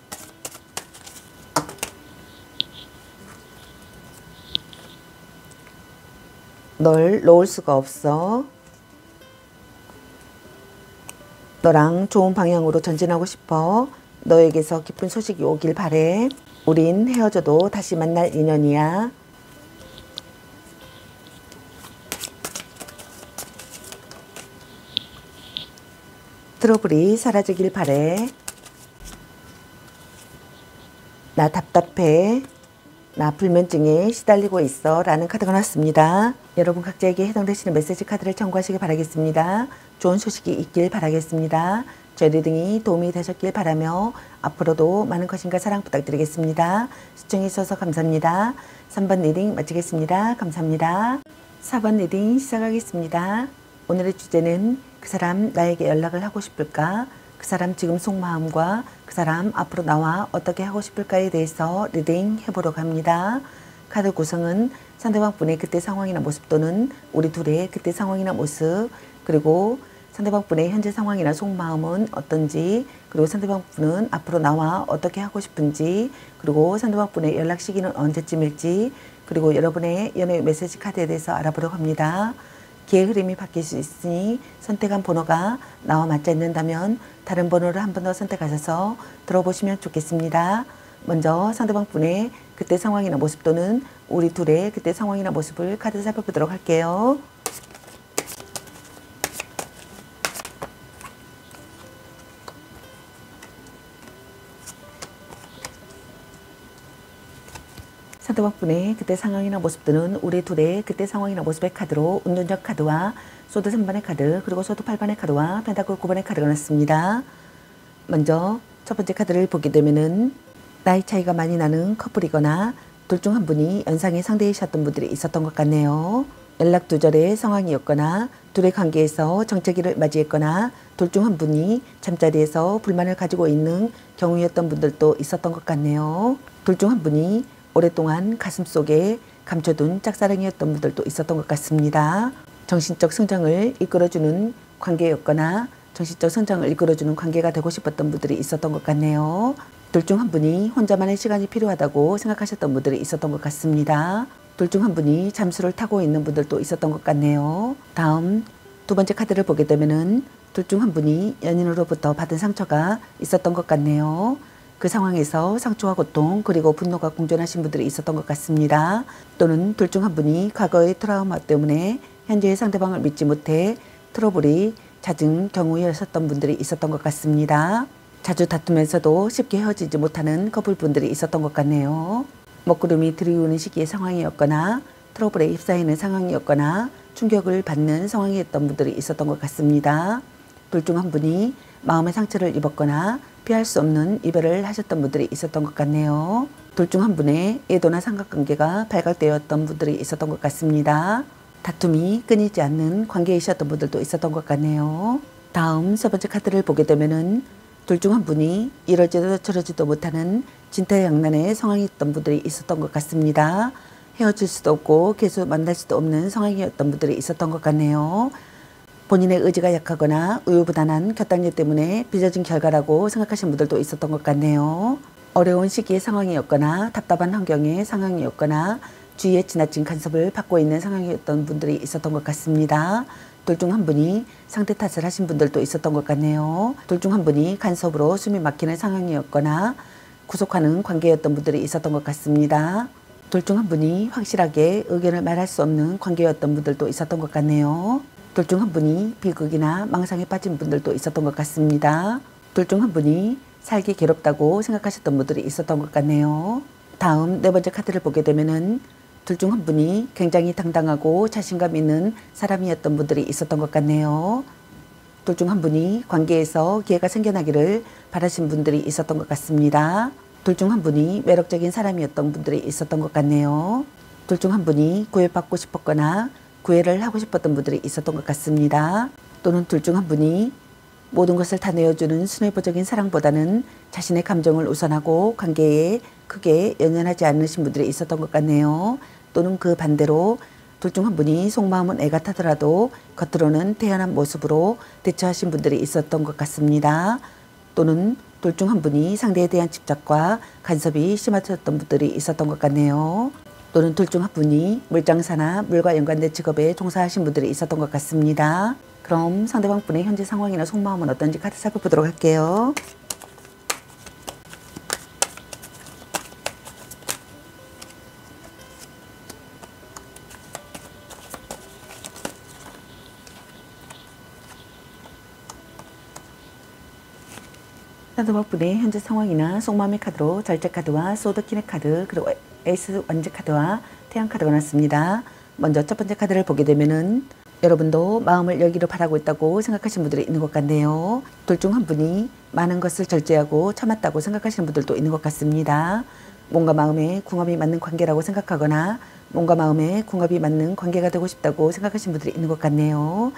널 놓을 수가 없어. 너랑 좋은 방향으로 전진하고 싶어. 너에게서 기쁜 소식이 오길 바래. 우린 헤어져도 다시 만날 인연이야. 트러블이 사라지길 바래. 나 답답해. 나 불면증에 시달리고 있어 라는 카드가 나왔습니다. 여러분 각자에게 해당되시는 메시지 카드를 참고하시기 바라겠습니다. 좋은 소식이 있길 바라겠습니다. 저희 리딩이 도움이 되셨길 바라며 앞으로도 많은 관심과 사랑 부탁드리겠습니다. 시청해 주셔서 감사합니다. 3번 리딩 마치겠습니다. 감사합니다. 4번 리딩 시작하겠습니다. 오늘의 주제는 그 사람 나에게 연락을 하고 싶을까? 그 사람 지금 속마음과 그 사람 앞으로 나와 어떻게 하고 싶을까에 대해서 리딩 해보려고 합니다. 카드 구성은 상대방 분의 그때 상황이나 모습 또는 우리 둘의 그때 상황이나 모습, 그리고 상대방 분의 현재 상황이나 속마음은 어떤지, 그리고 상대방 분은 앞으로 나와 어떻게 하고 싶은지, 그리고 상대방 분의 연락 시기는 언제쯤일지, 그리고 여러분의 연애 메시지 카드에 대해서 알아보려고 합니다. 기의 흐름이 바뀔 수 있으니 선택한 번호가 나와 맞지 않는다면 다른 번호를 한 번 더 선택하셔서 들어보시면 좋겠습니다. 먼저 상대방 분의 그때 상황이나 모습 또는 우리 둘의 그때 상황이나 모습을 카드 살펴보도록 할게요. 상대방 분의 그때 상황이나 모습 또는 우리 둘의 그때 상황이나 모습의 카드로 운전적 카드와 소드 3번의 카드, 그리고 소드 8번의 카드와 펜타클 9번의 카드가 나왔습니다. 먼저 첫 번째 카드를 보게 되면은 나이 차이가 많이 나는 커플이거나 둘 중 한 분이 연상의 상대이셨던 분들이 있었던 것 같네요. 연락 두절의 상황이었거나 둘의 관계에서 정체기를 맞이했거나 둘 중 한 분이 잠자리에서 불만을 가지고 있는 경우였던 분들도 있었던 것 같네요. 둘 중 한 분이 오랫동안 가슴속에 감춰둔 짝사랑이었던 분들도 있었던 것 같습니다. 정신적 성장을 이끌어주는 관계였거나 정신적 성장을 이끌어주는 관계가 되고 싶었던 분들이 있었던 것 같네요. 둘 중 한 분이 혼자만의 시간이 필요하다고 생각하셨던 분들이 있었던 것 같습니다. 둘 중 한 분이 잠수를 타고 있는 분들도 있었던 것 같네요. 다음 두 번째 카드를 보게 되면은 둘 중 한 분이 연인으로부터 받은 상처가 있었던 것 같네요. 그 상황에서 상처와 고통 그리고 분노가 공존하신 분들이 있었던 것 같습니다. 또는 둘 중 한 분이 과거의 트라우마 때문에 현재의 상대방을 믿지 못해 트러블이 잦은 경우였었던 분들이 있었던 것 같습니다. 자주 다투면서도 쉽게 헤어지지 못하는 커플분들이 있었던 것 같네요. 먹구름이 들이오는 시기의 상황이었거나 트러블에 휩싸이는 상황이었거나 충격을 받는 상황이었던 분들이 있었던 것 같습니다. 둘 중 한 분이 마음의 상처를 입었거나 피할 수 없는 이별을 하셨던 분들이 있었던 것 같네요. 둘 중 한 분의 애도나 삼각관계가 발각되었던 분들이 있었던 것 같습니다. 다툼이 끊이지 않는 관계이셨던 분들도 있었던 것 같네요. 다음 세 번째 카드를 보게 되면은 둘 중 한 분이 이러지도 저러지도 못하는 진퇴양난의 상황이었던 분들이 있었던 것 같습니다. 헤어질 수도 없고 계속 만날 수도 없는 상황이었던 분들이 있었던 것 같네요. 본인의 의지가 약하거나 우유부단한 결단력 때문에 빚어진 결과라고 생각하시는 분들도 있었던 것 같네요. 어려운 시기의 상황이었거나 답답한 환경의 상황이었거나 주위에 지나친 간섭을 받고 있는 상황이었던 분들이 있었던 것 같습니다. 둘 중 한 분이 상대 탓을 하신 분들도 있었던 것 같네요. 둘 중 한 분이 간섭으로 숨이 막히는 상황이었거나 구속하는 관계였던 분들이 있었던 것 같습니다. 둘 중 한 분이 확실하게 의견을 말할 수 없는 관계였던 분들도 있었던 것 같네요. 둘 중 한 분이 비극이나 망상에 빠진 분들도 있었던 것 같습니다. 둘 중 한 분이 살기 괴롭다고 생각하셨던 분들이 있었던 것 같네요. 다음 네 번째 카드를 보게 되면은 둘 중 한 분이 굉장히 당당하고 자신감 있는 사람이었던 분들이 있었던 것 같네요. 둘 중 한 분이 관계에서 기회가 생겨나기를 바라신 분들이 있었던 것 같습니다. 둘 중 한 분이 매력적인 사람이었던 분들이 있었던 것 같네요. 둘 중 한 분이 구애받고 싶었거나 구애를 하고 싶었던 분들이 있었던 것 같습니다. 또는 둘 중 한 분이 모든 것을 다 내어주는 순애보적인 사랑보다는 자신의 감정을 우선하고 관계에 크게 연연하지 않으신 분들이 있었던 것 같네요. 또는 그 반대로 둘 중 한 분이 속마음은 애 같아더라도 겉으로는 태연한 모습으로 대처하신 분들이 있었던 것 같습니다. 또는 둘 중 한 분이 상대에 대한 집착과 간섭이 심하셨던 분들이 있었던 것 같네요. 또는 둘 중 한 분이 물장사나 물과 연관된 직업에 종사하신 분들이 있었던 것 같습니다. 그럼 상대방 분의 현재 상황이나 속마음은 어떤지 카드 살펴보도록 할게요. 상대방 분의 현재 상황이나 속마음의 카드로 절제 카드와 소드키네 카드, 그리고 에이스 완제 카드와 태양 카드가 나왔습니다. 먼저 첫 번째 카드를 보게 되면은 여러분도 마음을 열기를 바라고 있다고 생각하시는 분들이 있는 것 같네요. 둘 중 한 분이 많은 것을 절제하고 참았다고 생각하시는 분들도 있는 것 같습니다. 몸과 마음의 궁합이 맞는 관계라고 생각하거나 몸과 마음의 궁합이 맞는 관계가 되고 싶다고 생각하시는 분들이 있는 것 같네요.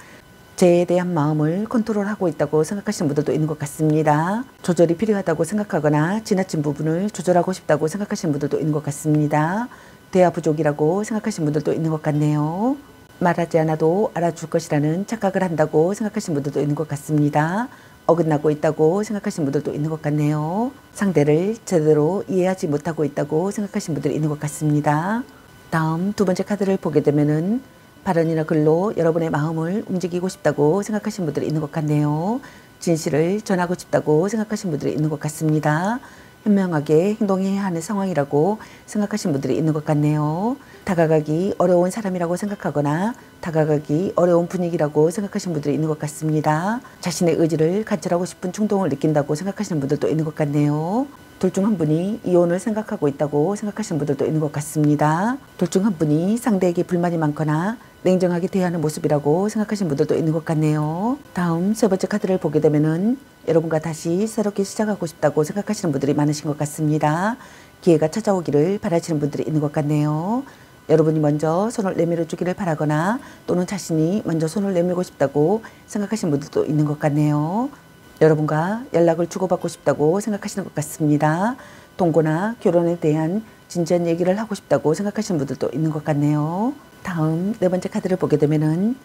재에 대한 마음을 컨트롤하고 있다고 생각하시는 분들도 있는 것 같습니다. 조절이 필요하다고 생각하거나 지나친 부분을 조절하고 싶다고 생각하시는 분들도 있는 것 같습니다. 대화 부족이라고 생각하시는 분들도 있는 것 같네요. 말하지 않아도 알아줄 것이라는 착각을 한다고 생각하시는 분들도 있는 것 같습니다. 어긋나고 있다고 생각하시는 분들도 있는 것 같네요. 상대를 제대로 이해하지 못하고 있다고 생각하시는 분들이 있는 것 같습니다. 다음 두 번째 카드를 보게 되면은 발언이나 글로 여러분의 마음을 움직이고 싶다고 생각하시는 분들이 있는 것 같네요. 진실을 전하고 싶다고 생각하시는 분들이 있는 것 같습니다. 현명하게 행동해야 하는 상황이라고 생각하시는 분들이 있는 것 같네요. 다가가기 어려운 사람이라고 생각하거나 다가가기 어려운 분위기라고 생각하시는 분들이 있는 것 같습니다. 자신의 의지를 관철하고 싶은 충동을 느낀다고 생각하시는 분들도 있는 것 같네요. 둘 중 한 분이 이혼을 생각하고 있다고 생각하시는 분들도 있는 것 같습니다. 둘 중 한 분이 상대에게 불만이 많거나 냉정하게 대하는 모습이라고 생각하시는 분들도 있는 것 같네요. 다음 세 번째 카드를 보게 되면은 여러분과 다시 새롭게 시작하고 싶다고 생각하시는 분들이 많으신 것 같습니다. 기회가 찾아오기를 바라시는 분들이 있는 것 같네요. 여러분이 먼저 손을 내밀어 주기를 바라거나 또는 자신이 먼저 손을 내밀고 싶다고 생각하시는 분들도 있는 것 같네요. 여러분과 연락을 주고받고 싶다고 생각하시는 것 같습니다. 동거나 결혼에 대한 진지한 얘기를 하고 싶다고 생각하시는 분들도 있는 것 같네요. 다음 네 번째 카드를 보게 되면은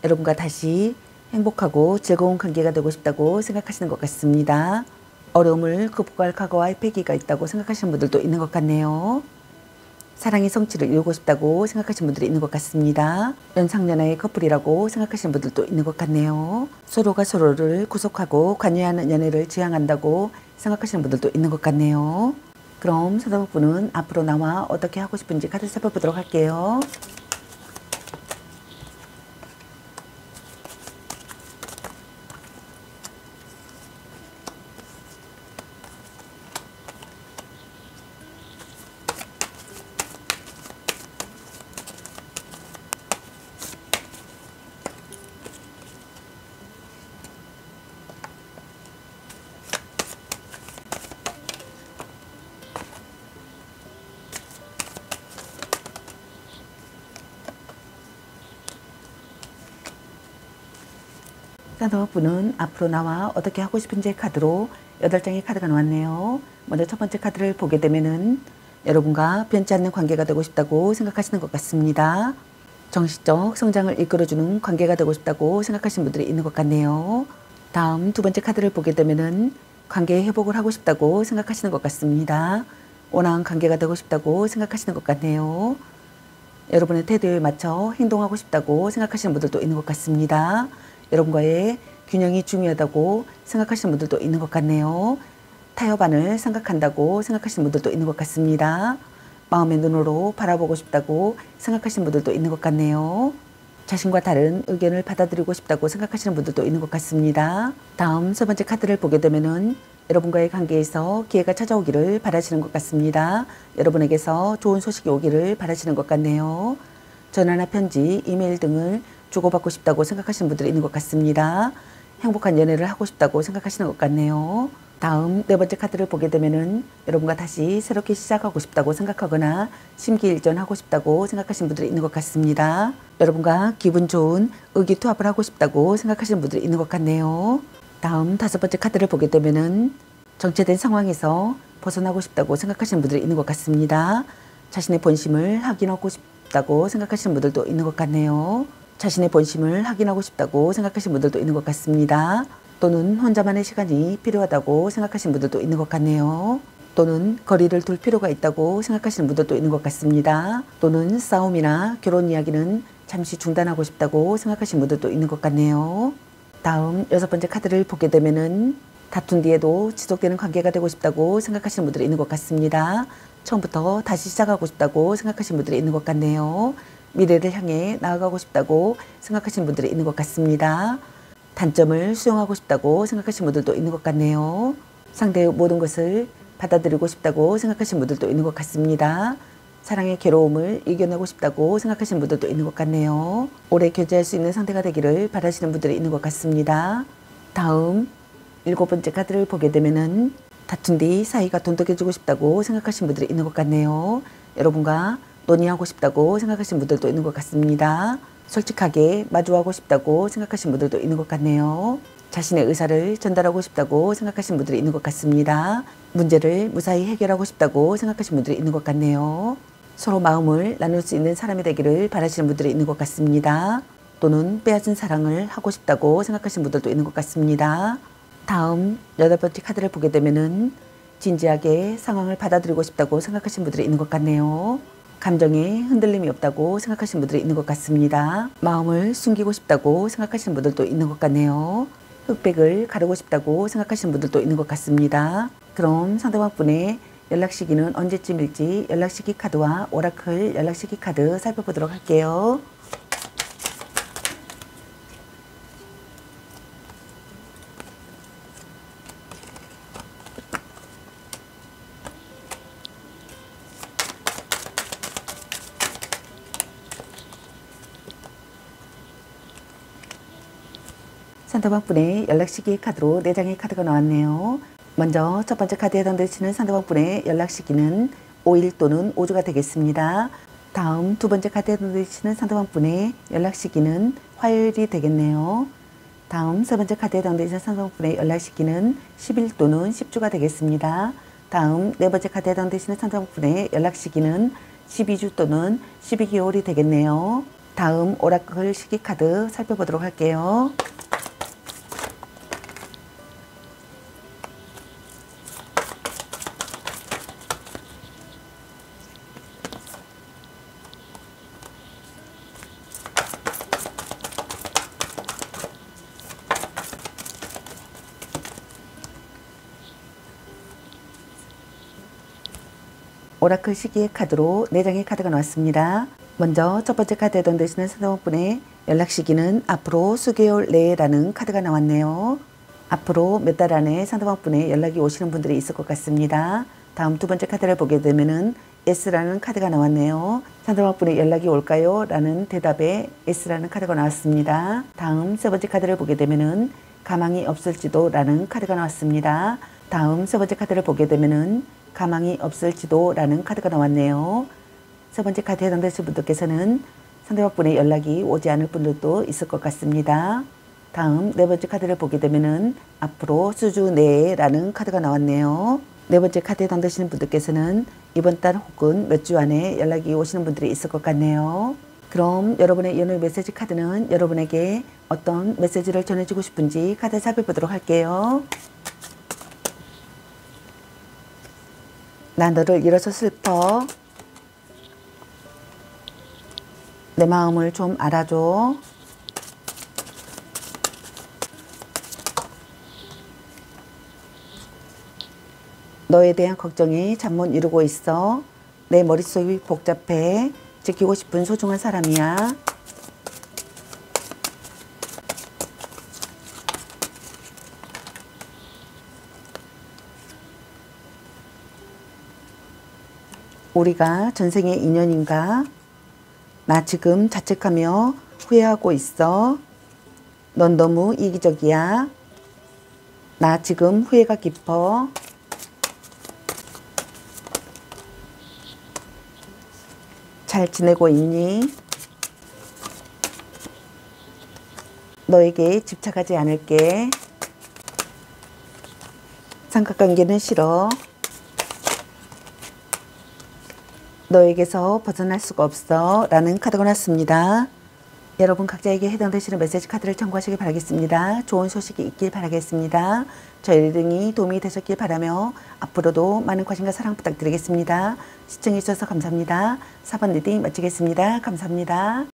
여러분과 다시 행복하고 즐거운 관계가 되고 싶다고 생각하시는 것 같습니다. 어려움을 극복할 각오와 패기가 있다고 생각하시는 분들도 있는 것 같네요. 사랑의 성취를 이루고 싶다고 생각하시는 분들이 있는 것 같습니다. 연상연하의 커플이라고 생각하시는 분들도 있는 것 같네요. 서로가 서로를 구속하고 관여하는 연애를 지향한다고 생각하시는 분들도 있는 것 같네요. 그럼 상대방분은 앞으로 나와 어떻게 하고 싶은지 카드 살펴보도록 할게요. 상대방분은 앞으로 나와 어떻게 하고 싶은지 카드로 8장의 카드가 나왔네요. 먼저 첫 번째 카드를 보게 되면은 여러분과 변치 않는 관계가 되고 싶다고 생각하시는 것 같습니다. 정신적 성장을 이끌어주는 관계가 되고 싶다고 생각하시는 분들이 있는 것 같네요. 다음 두 번째 카드를 보게 되면은 관계 회복을 하고 싶다고 생각하시는 것 같습니다. 원활한 관계가 되고 싶다고 생각하시는 것 같네요. 여러분의 태도에 맞춰 행동하고 싶다고 생각하시는 분들도 있는 것 같습니다. 여러분과의 균형이 중요하다고 생각하시는 분들도 있는 것 같네요. 타협안을 생각한다고 생각하시는 분들도 있는 것 같습니다. 마음의 눈으로 바라보고 싶다고 생각하시는 분들도 있는 것 같네요. 자신과 다른 의견을 받아들이고 싶다고 생각하시는 분들도 있는 것 같습니다. 다음 세 번째 카드를 보게 되면은 여러분과의 관계에서 기회가 찾아오기를 바라시는 것 같습니다. 여러분에게서 좋은 소식이 오기를 바라시는 것 같네요. 전화나 편지, 이메일 등을 주고받고 싶다고 생각하시는 분들이 있는 것 같습니다. 행복한 연애를 하고 싶다고 생각하시는 것 같네요. 다음 네 번째 카드를 보게 되면은 여러분과 다시 새롭게 시작하고 싶다고 생각하거나 심기일전하고 싶다고 생각하시는 분들이 있는 것 같습니다. 여러분과 기분 좋은 의기투합을 하고 싶다고 생각하시는 분들이 있는 것 같네요. 다음 다섯 번째 카드를 보게 되면은 정체된 상황에서 벗어나고 싶다고 생각하시는 분들이 있는 것 같습니다. 자신의 본심을 확인하고 싶다고 생각하시는 분들도 있는 것 같네요. 자신의 본심을 확인하고 싶다고 생각하시는 분들도 있는 것 같습니다. 또는 혼자만의 시간이 필요하다고 생각하시는 분들도 있는 것 같네요. 또는 거리를 둘 필요가 있다고 생각하시는 분들도 있는 것 같습니다. 또는 싸움이나 결혼 이야기는 잠시 중단하고 싶다고 생각하시는 분들도 있는 것 같네요. 다음 여섯 번째 카드를 보게 되면은 다툰 뒤에도 지속되는 관계가 되고 싶다고 생각하시는 분들이 있는 것 같습니다. 처음부터 다시 시작하고 싶다고 생각하시는 분들이 있는 것 같네요. 미래를 향해 나아가고 싶다고 생각하시는 분들이 있는 것 같습니다. 단점을 수용하고 싶다고 생각하시는 분들도 있는 것 같네요. 상대의 모든 것을 받아들이고 싶다고 생각하시는 분들도 있는 것 같습니다. 사랑의 괴로움을 이겨내고 싶다고 생각하시는 분들도 있는 것 같네요. 오래 교제할 수 있는 상대가 되기를 바라시는 분들이 있는 것 같습니다. 다음 일곱 번째 카드를 보게 되면은 다툰 뒤 사이가 돈독해지고 싶다고 생각하시는 분들이 있는 것 같네요. 여러분과 논의하고 싶다고 생각하시는 분들도 있는 것 같습니다. 솔직하게 마주하고 싶다고 생각하시는 분들도 있는 것 같네요. 자신의 의사를 전달하고 싶다고 생각하시는 분들이 있는 것 같습니다. 문제를 무사히 해결하고 싶다고 생각하시는 분들이 있는 것 같네요. 서로 마음을 나눌 수 있는 사람이 되기를 바라시는 분들이 있는 것 같습니다. 또는 빼앗은 사랑을 하고 싶다고 생각하시는 분들도 있는 것 같습니다. 다음 여덟 번째 카드를 보게 되면은 진지하게 상황을 받아들이고 싶다고 생각하시는 분들이 있는 것 같네요. 감정에 흔들림이 없다고 생각하시는 분들이 있는 것 같습니다. 마음을 숨기고 싶다고 생각하시는 분들도 있는 것 같네요. 흑백을 가르고 싶다고 생각하시는 분들도 있는 것 같습니다. 그럼 상대방 분의 연락 시기는 언제쯤일지 연락 시기 카드와 오라클 연락 시기 카드 살펴보도록 할게요. 상대방 분의 연락 시기 카드로 4장의 카드가 나왔네요. 먼저 첫 번째 카드에 해당되시는 상대방 분의 연락 시기는 5일 또는 5주가 되겠습니다. 다음 두 번째 카드에 해당되시는 상대방 분의 연락 시기는 화요일이 되겠네요. 다음 세 번째 카드에 해당되시는 상대방 분의 연락 시기는 10일 또는 10주가 되겠습니다. 다음 네 번째 카드에 해당되시는 상대방 분의 연락 시기는 12주 또는 12개월이 되겠네요. 다음 오라클 시기 카드 살펴보도록 할게요. 오라클 시기의 카드로 4장의 카드가 나왔습니다. 먼저 첫 번째 카드에 해당되시는 상대방분의 연락 시기는 앞으로 수개월 내라는 카드가 나왔네요. 앞으로 몇 달 안에 상대방분의 연락이 오시는 분들이 있을 것 같습니다. 다음 두 번째 카드를 보게 되면은 S라는 카드가 나왔네요. 상대방분의 연락이 올까요? 라는 대답에 S라는 카드가 나왔습니다. 다음 세 번째 카드를 보게 되면은 가망이 없을지도 라는 카드가 나왔습니다. 다음 세 번째 카드를 보게 되면은 가망이 없을지도 라는 카드가 나왔네요. 세 번째 카드에 해당되신 분들께서는 상대방분의 연락이 오지 않을 분들도 있을 것 같습니다. 다음 네 번째 카드를 보게 되면은 앞으로 수주 내에 라는 카드가 나왔네요. 네 번째 카드에 해당되시는 분들께서는 이번 달 혹은 몇 주 안에 연락이 오시는 분들이 있을 것 같네요. 그럼 여러분의 연애 메시지 카드는 여러분에게 어떤 메시지를 전해주고 싶은지 카드 살펴보도록 할게요. 나 너를 잃어서 슬퍼. 내 마음을 좀 알아줘. 너에 대한 걱정이 잠 못 이루고 있어. 내 머릿속이 복잡해. 지키고 싶은 소중한 사람이야. 우리가 전생의 인연인가? 나 지금 자책하며 후회하고 있어. 넌 너무 이기적이야. 나 지금 후회가 깊어. 잘 지내고 있니? 너에게 집착하지 않을게. 삼각관계는 싫어. 너에게서 벗어날 수가 없어 라는 카드가 났습니다. 여러분 각자에게 해당되시는 메시지 카드를 참고하시길 바라겠습니다. 좋은 소식이 있길 바라겠습니다. 저희 리딩이 도움이 되셨길 바라며 앞으로도 많은 관심과 사랑 부탁드리겠습니다. 시청해 주셔서 감사합니다. 4번 리딩 마치겠습니다. 감사합니다.